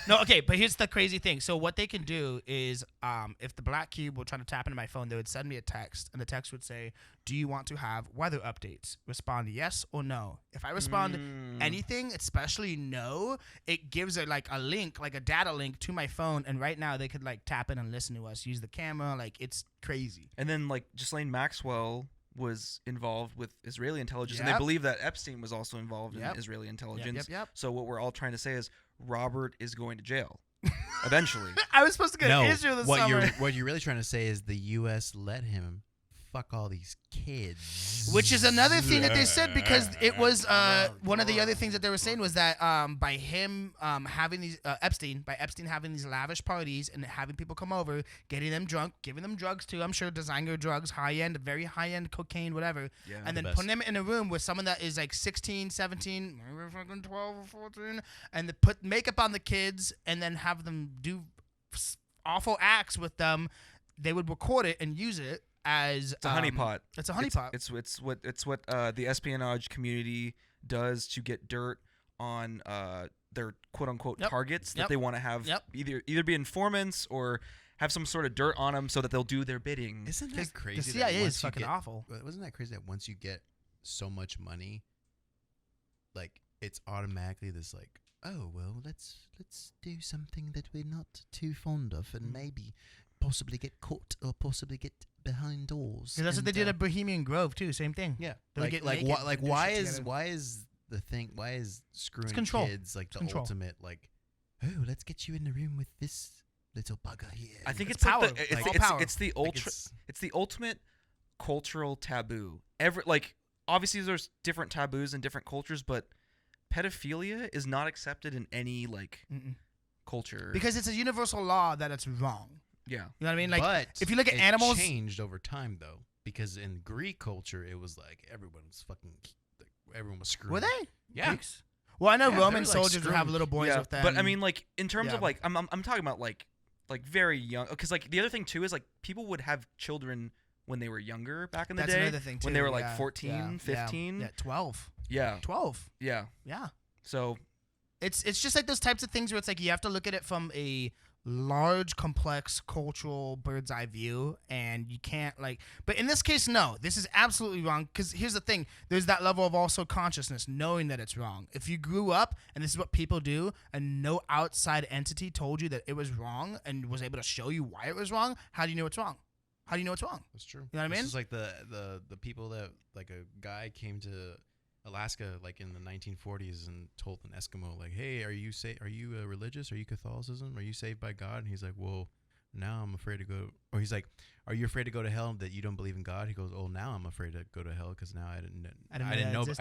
No, okay, but here's the crazy thing. So what they can do is, if the Black Cube were trying to tap into my phone, they would send me a text, and the text would say, "Do you want to have weather updates?" Respond yes or no. If I respond anything, especially no, it gives it like a link, like a data link to my phone, and right now they could like tap in and listen to us, use the camera, like it's crazy. And then like Ghislaine Maxwell was involved with Israeli intelligence, and Yep. they believe that Epstein was also involved Yep. in Israeli intelligence. Yep. So what we're all trying to say is Robert is going to jail eventually. I was supposed to go No, to Israel this what summer. what you're really trying to say is the U.S. let him fuck all these kids. Which is another thing that they said, because it was one of the other things that they were saying was that by him having these Epstein having these lavish parties and having people come over, getting them drunk, giving them drugs too, I'm sure designer drugs, high end, very high end cocaine, whatever, Yeah. and then best. putting them in a room with someone that is like 16, 17, maybe fucking 12 or 14, and they put makeup on the kids and then have them do awful acts with them. They would record it and use it as It's a honeypot. It's a honeypot. It's what the espionage community does to get dirt on their quote unquote Yep. targets that Yep. they want to have Yep. either be informants or have some sort of dirt on them so that they'll do their bidding. Isn't Because that crazy? the that CIA is once you fucking get- awful. Wasn't that crazy that once you get so much money, like it's automatically this like, oh well, let's do something that we're not too fond of, and maybe possibly get caught or possibly get behind doors. Yeah, that's what they and, did at Bohemian Grove too. Same thing. Yeah, They would like get like naked why and do why shit is together. why is the thing why is screwing control. kids like the control. ultimate like, oh let's get you in the room with this little bugger here. I think It's it's like power. the, it's, Like, the- all it's, power. it's the Like, ultra it's the ultimate cultural taboo. Obviously there's different taboos in different cultures, but pedophilia is not accepted in any like Mm-mm. culture. Because it's a universal law that it's wrong. yeah. You know what I mean? Like, but if you look at it animals- changed over time though, because in Greek culture it was like everyone was screwed. were they? Yeah. Greeks? Well, I know Yeah, they Roman were, like, soldiers would have screwing- little boys yeah, with them. but I mean, like in terms of Yeah. like, I'm talking about like very young. Because like the other thing too is like people would have children when they were younger back in the that's day. another thing too. when they were like yeah, 14, yeah, 15. Yeah, 12. Yeah, 12. yeah. Yeah. So It's just like those types of things where it's like you have to look at it from a large, complex, cultural bird's eye view, and you can't like. But in this case, no, this is absolutely wrong. Because here's the thing: there's that level of also consciousness, knowing that it's wrong. If you grew up and this is what people do, and no outside entity told you that it was wrong and was able to show you why it was wrong, how do you know it's wrong? How do you know it's wrong? That's true. You know what I mean? This is like the people that like a guy came to Alaska like in the 1940s and told an Eskimo like, "Hey, are you religious? Are you Catholicism? Are you saved by God?" And he's like, "Well, now I'm afraid to go." Or he's like, "Are you afraid to go to hell that you don't believe in God?" He goes, "Oh, now I'm afraid to go to hell because now I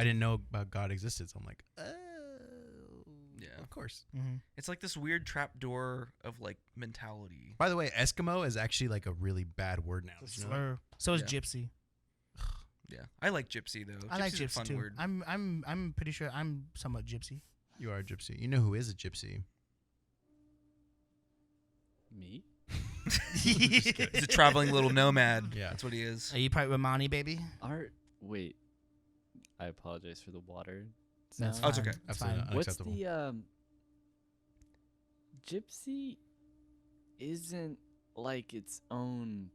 didn't know about God existed." So I'm like, "Oh, Yeah. of course." Mm-hmm. it's like this weird trap door of like mentality. By the way, Eskimo is actually like a really bad word now. Did you know that? Slur. So is Yeah. gypsy. Yeah, I like gypsy though. I like Gypsy's a gypsy fun too. word. I'm pretty sure I'm somewhat gypsy. You are a gypsy. You know who is a gypsy? Me? He's a traveling little nomad. Yeah. That's what he is. Are you part Romani, baby? Wait. I apologize for the water That's Oh, it's fine. okay. It's Absolutely fine. not. What's Unacceptable. the gypsy? Isn't like its own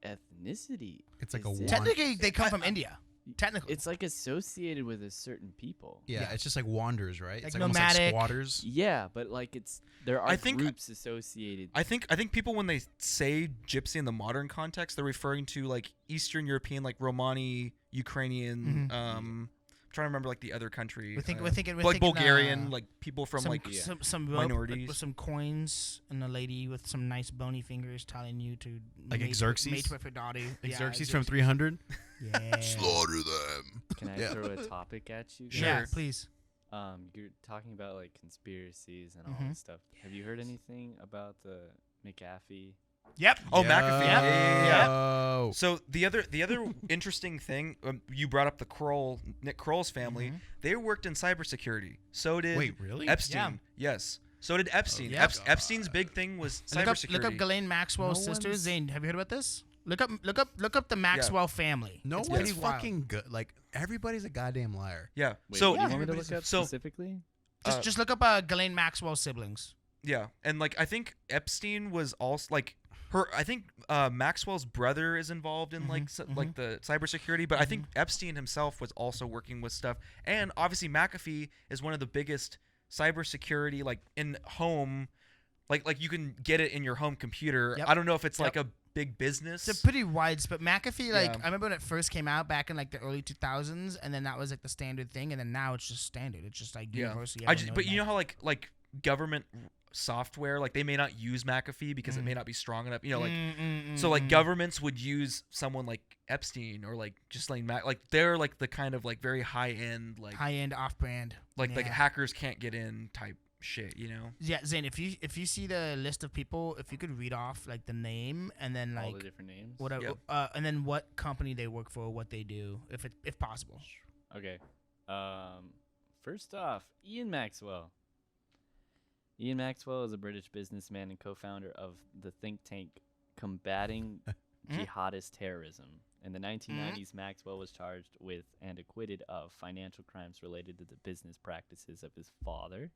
ethnicity. It's like a Is it? wand- Technically, they come from India. Technically. It's like associated with a certain people. Yeah, Yeah. it's just like wanderers, right? Like It's almost like nomadic. squatters. Yeah, but like there are I think- groups associated. I think people when they say gypsy in the modern context, they're referring to like Eastern European, like Romani, Ukrainian. Mhm. Trying to remember like the other country. we're thinking like Bulgarian, like people from some, like some rope minorities. with some coins and a lady with some nice bony fingers telling you to Like Xerxes? mate with her daughter. Yeah, Xerxes from 300. Yeah. Slaughter them. Can I Yeah. throw a topic at you guys? Yeah, please. You're talking about like conspiracies and all Mhm. this stuff. Have you heard anything about the McAfee? Yep. Oh, McAfee. Yeah. Yo. So the other interesting thing, you brought up the Nick Kroll's family. Mhm. They worked in cybersecurity. So did Wait, really? Epstein. Yes. So did Epstein. Yep. Epstein's big thing was Look cybersecurity. up Ghislaine Maxwell's No sister. one's- Zane, have you heard about this? Look up the Maxwell family. No It's one's pretty wild. fucking good. Like everybody's a goddamn liar. Yeah. Wait, so you want me to everybody's- look up so- specifically? Just look up Ghislaine Maxwell's siblings. yeah, and like I think Epstein was also like her. I think Maxwell's brother is involved in like like the cybersecurity, but I think Epstein himself was also working with stuff. And obviously McAfee is one of the biggest cybersecurity like in home, like you can get it in your home computer. Yep. I don't know if it's Yep. like a big business. It's a pretty widespread. McAfee, like Yeah. I remember when it first came out back in like the early 2000s, and then that was like the standard thing, and then now it's just standard. It's just like Yeah. universally. I just, but you know how like government software, like they may not use McAfee because it may not be strong enough. You know, like so like governments would use someone like Epstein or like Ghislaine like they're like the kind of like very high end like high end off brand. like yeah. hackers can't get in type shit, you know? Yeah, Zane, if you see the list of people, if you could read off like the name and then All like the different names. whatever, Yep. and then what company they work for, what they do, if possible. Okay. First off, Ian Maxwell. Ian Maxwell is a British businessman and co-founder of the think tank Combating Jihadist Terrorism. In the 1990s, Maxwell was charged with and acquitted of financial crimes related to the business practices of his father,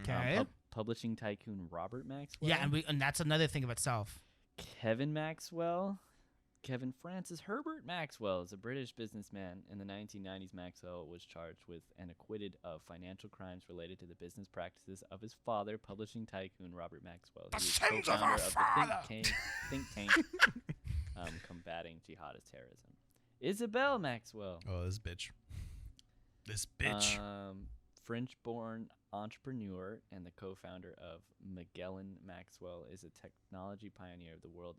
Okay. publishing tycoon Robert Maxwell. Yeah, and that's another thing of itself. Kevin Maxwell. Kevin Francis Herbert Maxwell is a British businessman. In the 1990s, Maxwell was charged with and acquitted of financial crimes related to the business practices of his father, publishing tycoon Robert Maxwell. The He was sins of co-founder our of the father. think tank Combating Jihadist Terrorism. Isabel Maxwell. Oh, this bitch. This bitch. French-born entrepreneur and the co-founder of Magellan Maxwell, is a technology pioneer of the World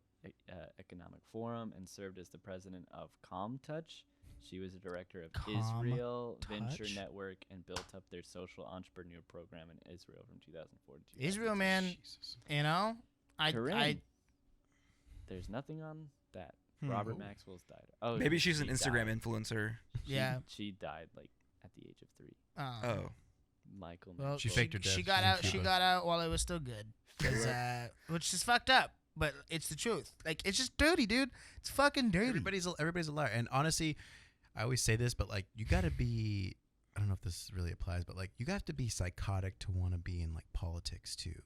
Economic Forum and served as the president of ComTouch. She was a director of Israel Venture ComTouch? Network and built up their social entrepreneur program in Israel from 2004 to 2006. Israel, man, you know, Corinne. There's nothing on that. Robert Maxwell's died. Oh, Maybe she's an she Instagram died. influencer. Yeah. She died like at the age of 3. Oh. Michael. Well, She Maxwell. faked her death. She got She's in out. She Cuba. got out while it was still good, 'cause, which is fucked up. But it's the truth. Like it's just dirty, dude. It's fucking dirty. Everybody's a liar. And honestly, I always say this, but like you got to be. I don't know if this really applies, but like you have to be psychotic to want to be in like politics too.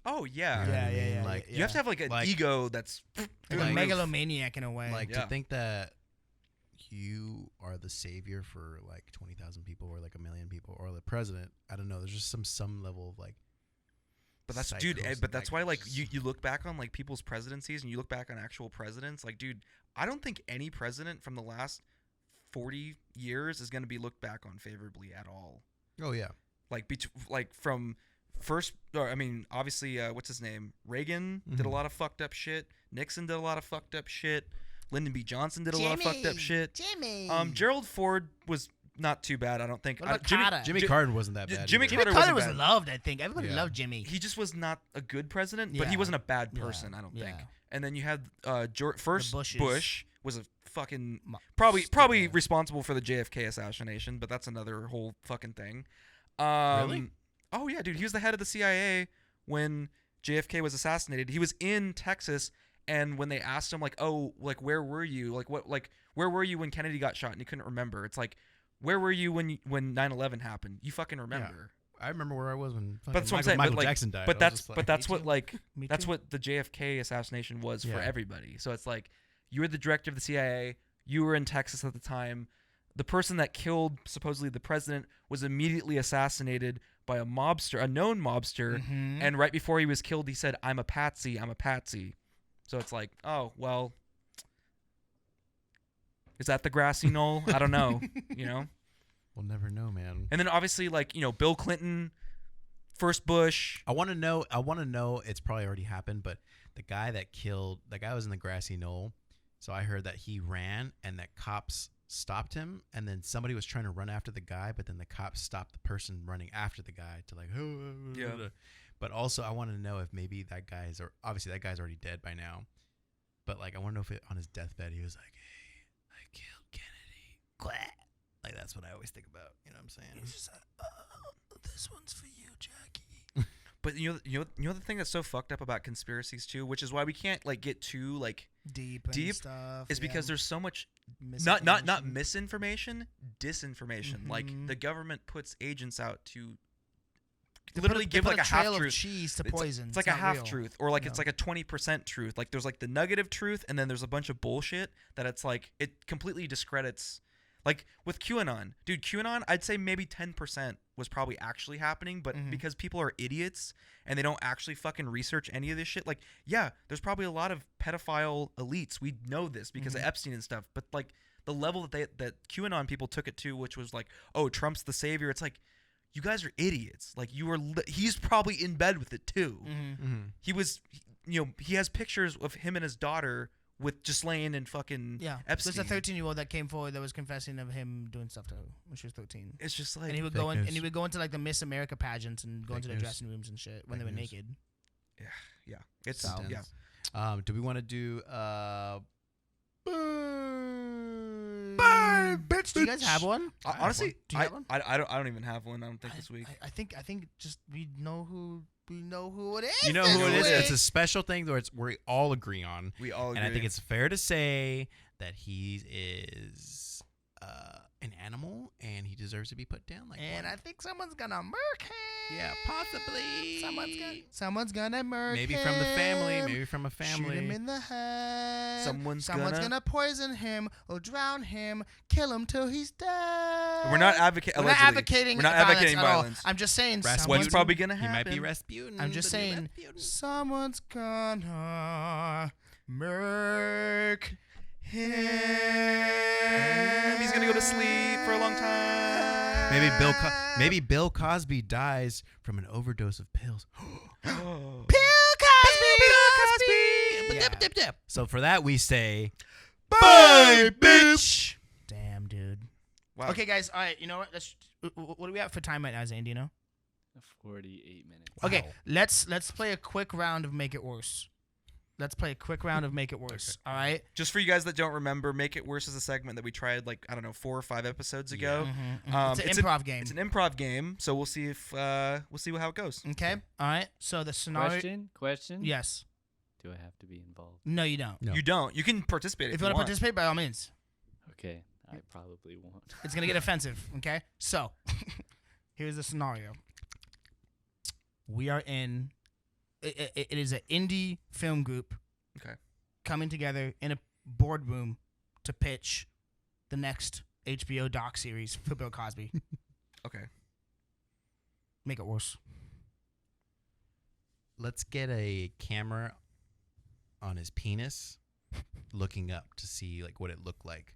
Oh yeah. You know what I mean? yeah, Like You have to have like an Like- ego that's Like through a the roof. megalomaniac in a way. like Yeah. to think that you are the savior for like 20,000 people or like 1 million people or the president. I don't know. There's just some level of like. But that's psychosis, but that's why like just- you look back on like people's presidencies and you look back on actual presidents, like dude, I don't think any president from the last 40 years is going to be looked back on favorably at all. Oh yeah. Like from first, or I mean, obviously, what's his name? Reagan did a Mhm. lot of fucked up shit. Nixon did a lot of fucked up shit. Lyndon B. Johnson did a lot of fucked up shit. Jimmy. Gerald Ford was not too bad, I don't think. What about Jimmy, Carter? Jimmy Carter wasn't that bad. Jimmy either. Jimmy Carter Carter was wasn't bad. loved. I think everybody Yeah. loved Jimmy. He just was not a good president, but he Yeah. wasn't a bad Yeah. person, I don't think. Yeah. And then you had first Bushes. Bush was a fucking Mo- probably yeah. responsible for the JFK assassination, but that's another whole fucking thing. Really? Oh yeah, dude, he was the head of the CIA when JFK was assassinated. He was in Texas, and when they asked him like, "Oh, like where were you? Like what? Like where were you when Kennedy got shot?" and he couldn't remember. It's like, where were you when 9/11 happened? You fucking remember. I remember where I was when But that's what I'm saying. Michael but like, Jackson died. But I was that's just like, what like Me that's too. what the JFK assassination was for Yeah. everybody. So it's like you were the director of the CIA. You were in Texas at the time. The person that killed supposedly the president was immediately assassinated by a mobster, a known mobster. Mhm. And right before he was killed, he said, "I'm a patsy. I'm a patsy." So it's like, oh well, is that the grassy knoll? I don't know. You know. we'll never know, man. And then obviously, like, Bill Clinton, first Bush. I want to know. It's probably already happened, but the guy was in the grassy knoll. So I heard that he ran and that cops stopped him, and then somebody was trying to run after the guy, but then the cops stopped the person running after the guy to like, Yeah. But also, I want to know if maybe obviously that guy's already dead by now. But like, I want to know if on his deathbed he was like, "Hey, I killed Kennedy." Quack. Like that's what I always think about. You know what I'm saying? He's just like, "Oh, this one's for you, Jackie." But you know the thing that's so fucked up about conspiracies too, which is why we can't like get too like Deep and stuff. is because there's so much not misinformation, disinformation. Like Mhm. the government puts agents out to They literally put give a like a trail half of truth. cheese to It's like- poison. It's like a not half real. truth, or like No. it's like a 20% truth. Like there's like the nugget of truth, and then there's a bunch of bullshit that it's like it completely discredits. Like with QAnon, dude, QAnon, I'd say maybe 10% was probably actually happening, but Mhm. because people are idiots and they don't actually fucking research any of this shit, like, yeah, there's probably a lot of pedophile elites. We know this because of Epstein and stuff, but like the level that QAnon people took it to, which was like, oh, Trump's the savior. It's like, you guys are idiots. Like he's probably in bed with it too. Mm-hmm. He was, he has pictures of him and his daughter with Ghislaine and fucking Yeah. Epstein. There's a 13-year-old that came forward that was confessing of him doing stuff to her when she was 13. It's just like, And he would Fake go in, and news. he would go into like the Miss America pageants and go Fake into the news. dressing rooms and shit when Fake they were news. naked. yeah, it's So- yeah. Do we want to do Burn, bitch. Do you guys have one? Honestly, Do you have one? I don't even have one. I don't think this week. I think just we know who it is. You know who it this is? week. It's a special thing where we all agree on. We all agree. And I think it's fair to say that he is an animal and he deserves to be put down like And one. I think someone's gonna murk him. Yeah, possibly. Someone's gonna murk Maybe him. from the family, maybe from a Shoot family. him in the head. Someone's gonna gonna- poison him or drown him, kill him till he's dead. We're not advocating. We're not advocating. We're not violence advocating at all. violence. I'm just saying. Rasputin. What's Someone's, probably gonna He happen? might be Rasputin. I'm just the new saying. Rasputin. Someone's gonna murk him. He's gonna go to sleep for a long time. Maybe Bill Cosby dies from an overdose of pills. Bill Cosby. Yeah. So for that we say, Bye, bitch. Damn, dude. Wow. Okay, guys. All right. You know what? What do we have for time right now, Zane? Do you know? 48 minutes. Okay. Let's play a quick round of Make It Worse. Let's play a quick round of Make It Worse. All right. Just for you guys that don't remember, Make It Worse is a segment that we tried 4 or 5 episodes ago. It's an improv game. It's an improv game, so we'll see how it goes. Okay. All right. So the scenario. Question? Yes. Do I have to be involved? No, you don't. No. You don't. You can participate If if you want to participate, by all means. Okay, I probably won't. It's gonna get offensive. Okay. So here's the scenario. We are in. It is an indie film group. Okay. Coming together in a boardroom to pitch the next HBO doc series for Bill Cosby. Okay. Make it worse. let's get a camera on his penis, looking up to see what it looked like.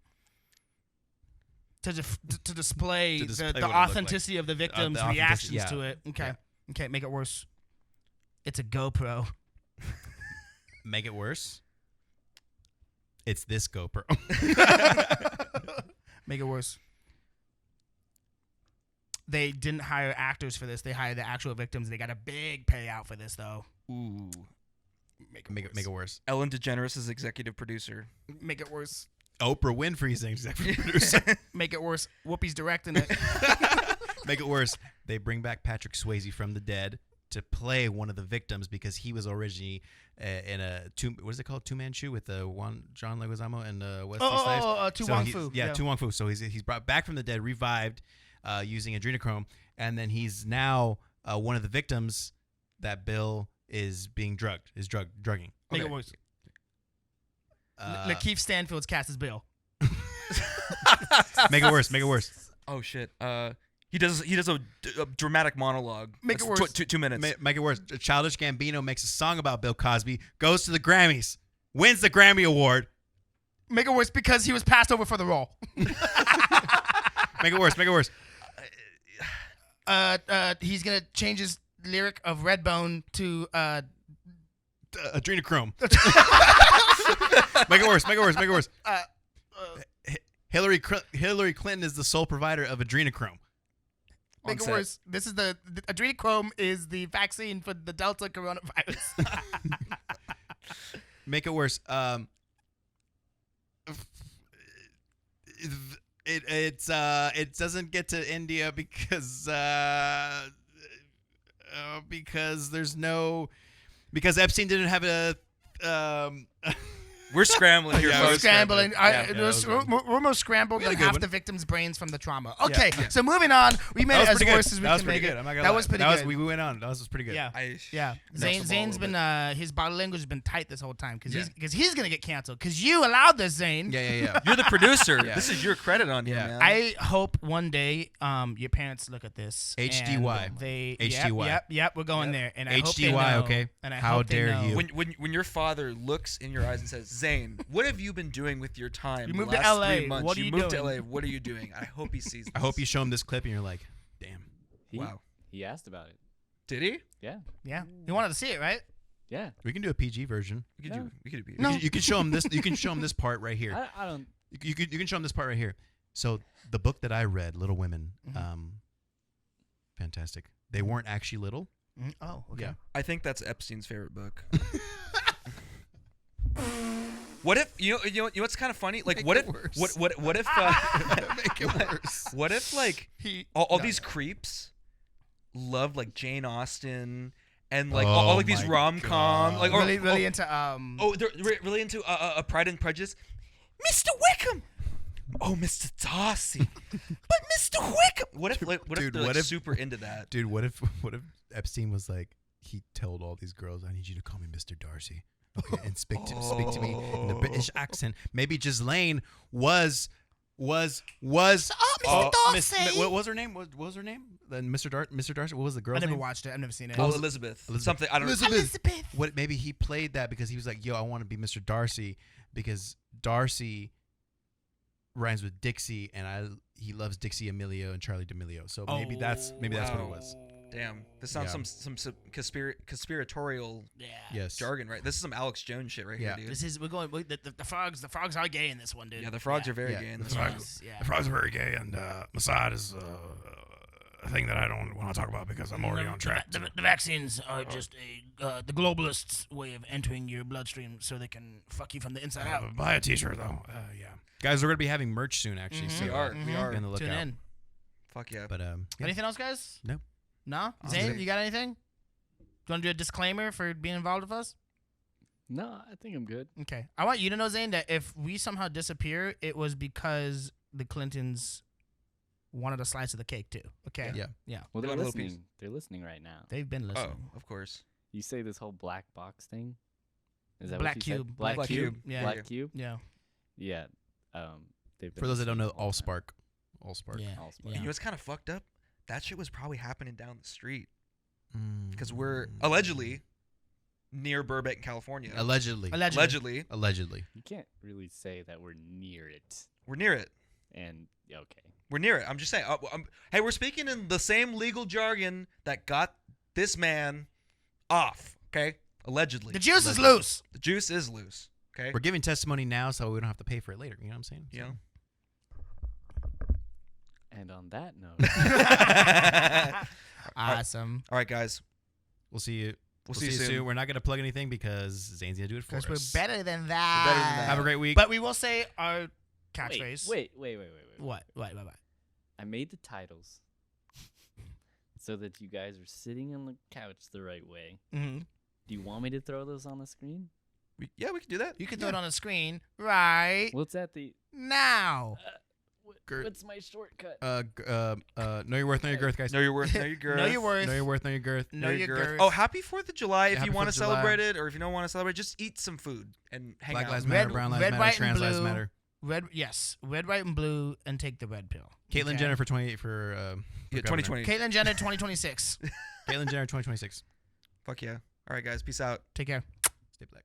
To display, To display the what it looked authenticity of the victims' authenticity, reactions yeah. to it. Okay. Yeah. Okay, make it worse. It's a GoPro. Make it worse. It's this GoPro. Make it worse. They didn't hire actors for this. They hired the actual victims. They got a big payout for this, though. Ooh. Make it worse. Ellen DeGeneres is executive producer. Make it worse. Oprah Winfrey's executive producer. Make it worse. Whoopi's directing it. Make it worse. They bring back Patrick Swayze from the dead to play one of the victims because he was originally in a what is it called, two-man shoe with John Leguizamo and Wesley Snipes. Tu Wong Fu. Yeah, Tu Wong Fu. So he's brought back from the dead, revived, using adrenochrome, and then he's now one of the victims that Bill is being drugging. Make it worse. Lakeith Stanfield's cast as Bill. Make it worse. Oh shit. He does a dramatic monologue. Make it That's worse. 2 minutes. Make it worse. Childish Gambino makes a song about Bill Cosby, goes to the Grammys, wins the Grammy Award. Make it worse because he was passed over for the role. Make it worse. He's gonna change his lyric of Redbone to Adrenochrome. Make it worse. Hillary Clinton is the sole provider of adrenochrome. Make it worse. This is the adrenochrome is the vaccine for the Delta coronavirus. Make it worse. It doesn't get to India because Epstein didn't have a. We're scrambling here, Yeah, folks. We're scrambling. We're more scrambled We had than a good half one. the victims' brains from the trauma. Okay, Yeah. so moving on. We made it as pretty worse good. as we That was can pretty make good. it. I'm not gonna That lie. was pretty good. We went on. That was pretty good. Yeah. I Yeah, Next Zane's ball a been his body language has been tight this whole time because he's gonna get canceled because you allowed this, Zane. Yeah. You're the producer. Yeah. This is your credit on here, Yeah. man. I hope one day your parents look at this. HDY. And they HDY. Yep, we're going there. And I hope they HDY, know, okay? And I How hope they dare know. you. when your father looks in your eyes and says, "Zane, what have you been doing with your time? You the moved to last LA. 3 months? What are you you moved doing?" to LA. What are you doing?" I hope he sees. This. I hope you show him this clip and you're like, damn. Wow. He asked about it. Did he? Yeah. Yeah, you wanted to see it, right? Yeah. We can do a PG version. We could No. do. We could do. No. You can show him this. You can show him this part right here. I don't. You can show him this part right here. So the book that I read, Little Women, fantastic. They weren't actually little. Oh, okay. Yeah. I think that's Epstein's favorite book. What if you know what's kind of funny? Like Make what it if worse. what if Make it worse. what if like He all no, these no. creeps loved like Jane Austen and like Oh all like these my rom-com God. like really into they're really into Pride and Prejudice. Mr. Wickham. Oh, Mr. Darcy. But Mr. Wickham. What if like, what if Dude, they're what like, if- super into that? Dude, what if Epstein was like, he told all these girls, I need you to call me Mr. Darcy. Okay, and speak to me in a British accent. Maybe Ghislaine was Mr. Miss- Darcy. what was her name? What was her name? Then Mr. Darcy. What was the I girl's never name? watched it. I've never seen it. Oh, Elizabeth. Elizabeth. Something I don't know. Elizabeth. What? Maybe he played that because he was like, yo, I want to be Mr. Darcy because Darcy rhymes with Dixie, and he loves Dixie Emilio and Charlie D'Amelio. So maybe that's what it was. Damn, this sounds Yeah. some conspiratorial Yeah. Yes. jargon, right? This is some Alex Jones shit right Yeah. here, dude. This is the frogs are gay in this one, dude. Yeah, the frogs are very Yeah, gay in the this frogs- one. Yeah. The frogs are very gay, and Mossad is a thing that I don't want to talk about because I'm already on track. The vaccines are just the globalists' way of entering your bloodstream so they can fuck you from the inside out. Buy a T-shirt though. Yeah. Guys, we're gonna be having merch soon, actually. Mhm. So We are. Mhm. We are. be on the Tune lookout. in. Fuck yeah. But yeah. Anything else, guys? No. No? I'll Zane, say- you got anything? Do you want to do a disclaimer for being involved with us? No, I think I'm good. Okay. I want you to know, Zane, that if we somehow disappear, it was because the Clintons wanted a slice of the cake, too. Okay? Yeah. Well, They they're want a little piece. listening. They're listening right now. They've been Oh, listening. of course. You say this whole black box thing? Is that Black what you cube. said? Black cube. Yeah. Black cube. Yeah. Yeah. They've been For those that don't know, listening the whole time. Allspark. Yeah. Allspark. And you know what's kind of fucked up? That shit was probably happening down the street because Mm. we're allegedly near Burbank, California. Allegedly. Allegedly, You can't really say that we're near it. we're near it. And okay. We're near it. I'm just saying. Hey, we're speaking in the same legal jargon that got this man off. Okay, allegedly. The juice is loose. The juice is loose. Okay. We're giving testimony now, so we don't have to pay for it later. You know what I'm saying? You know? And on that note, Awesome. All right, guys. We'll see you. We'll see you soon. We're not gonna plug anything because Zane's gonna do it for Because us. we're better than that. better than that. Have a great week. But we will say our catchphrase. wait. What? I made the titles. so that you guys are sitting on the couch the right way. Mm-hmm. Do you want me to throw those on the screen? We can do that. You can throw it on the screen right What's at the? now. What's my shortcut? Know your worth, know your girth, guys. Know your worth, know your girth. Know your worth. Know your worth, know your girth. Know your girth. Oh, happy 4th of July if Happy you want 4th to of July. celebrate it, or if you don't want to celebrate, just eat some food and hang Black out. Lives Matter, Red- Brown Lives red, Matter, white, and Trans Lives blue. Matter. Red, white, and blue, and take the red pill. Caitlyn Okay? Jenner for 20 Yeah, 2020. Caitlyn Jenner 2026. Caitlyn Jenner 2026. Fuck yeah. All right, guys. Peace out. Take care. Stay black.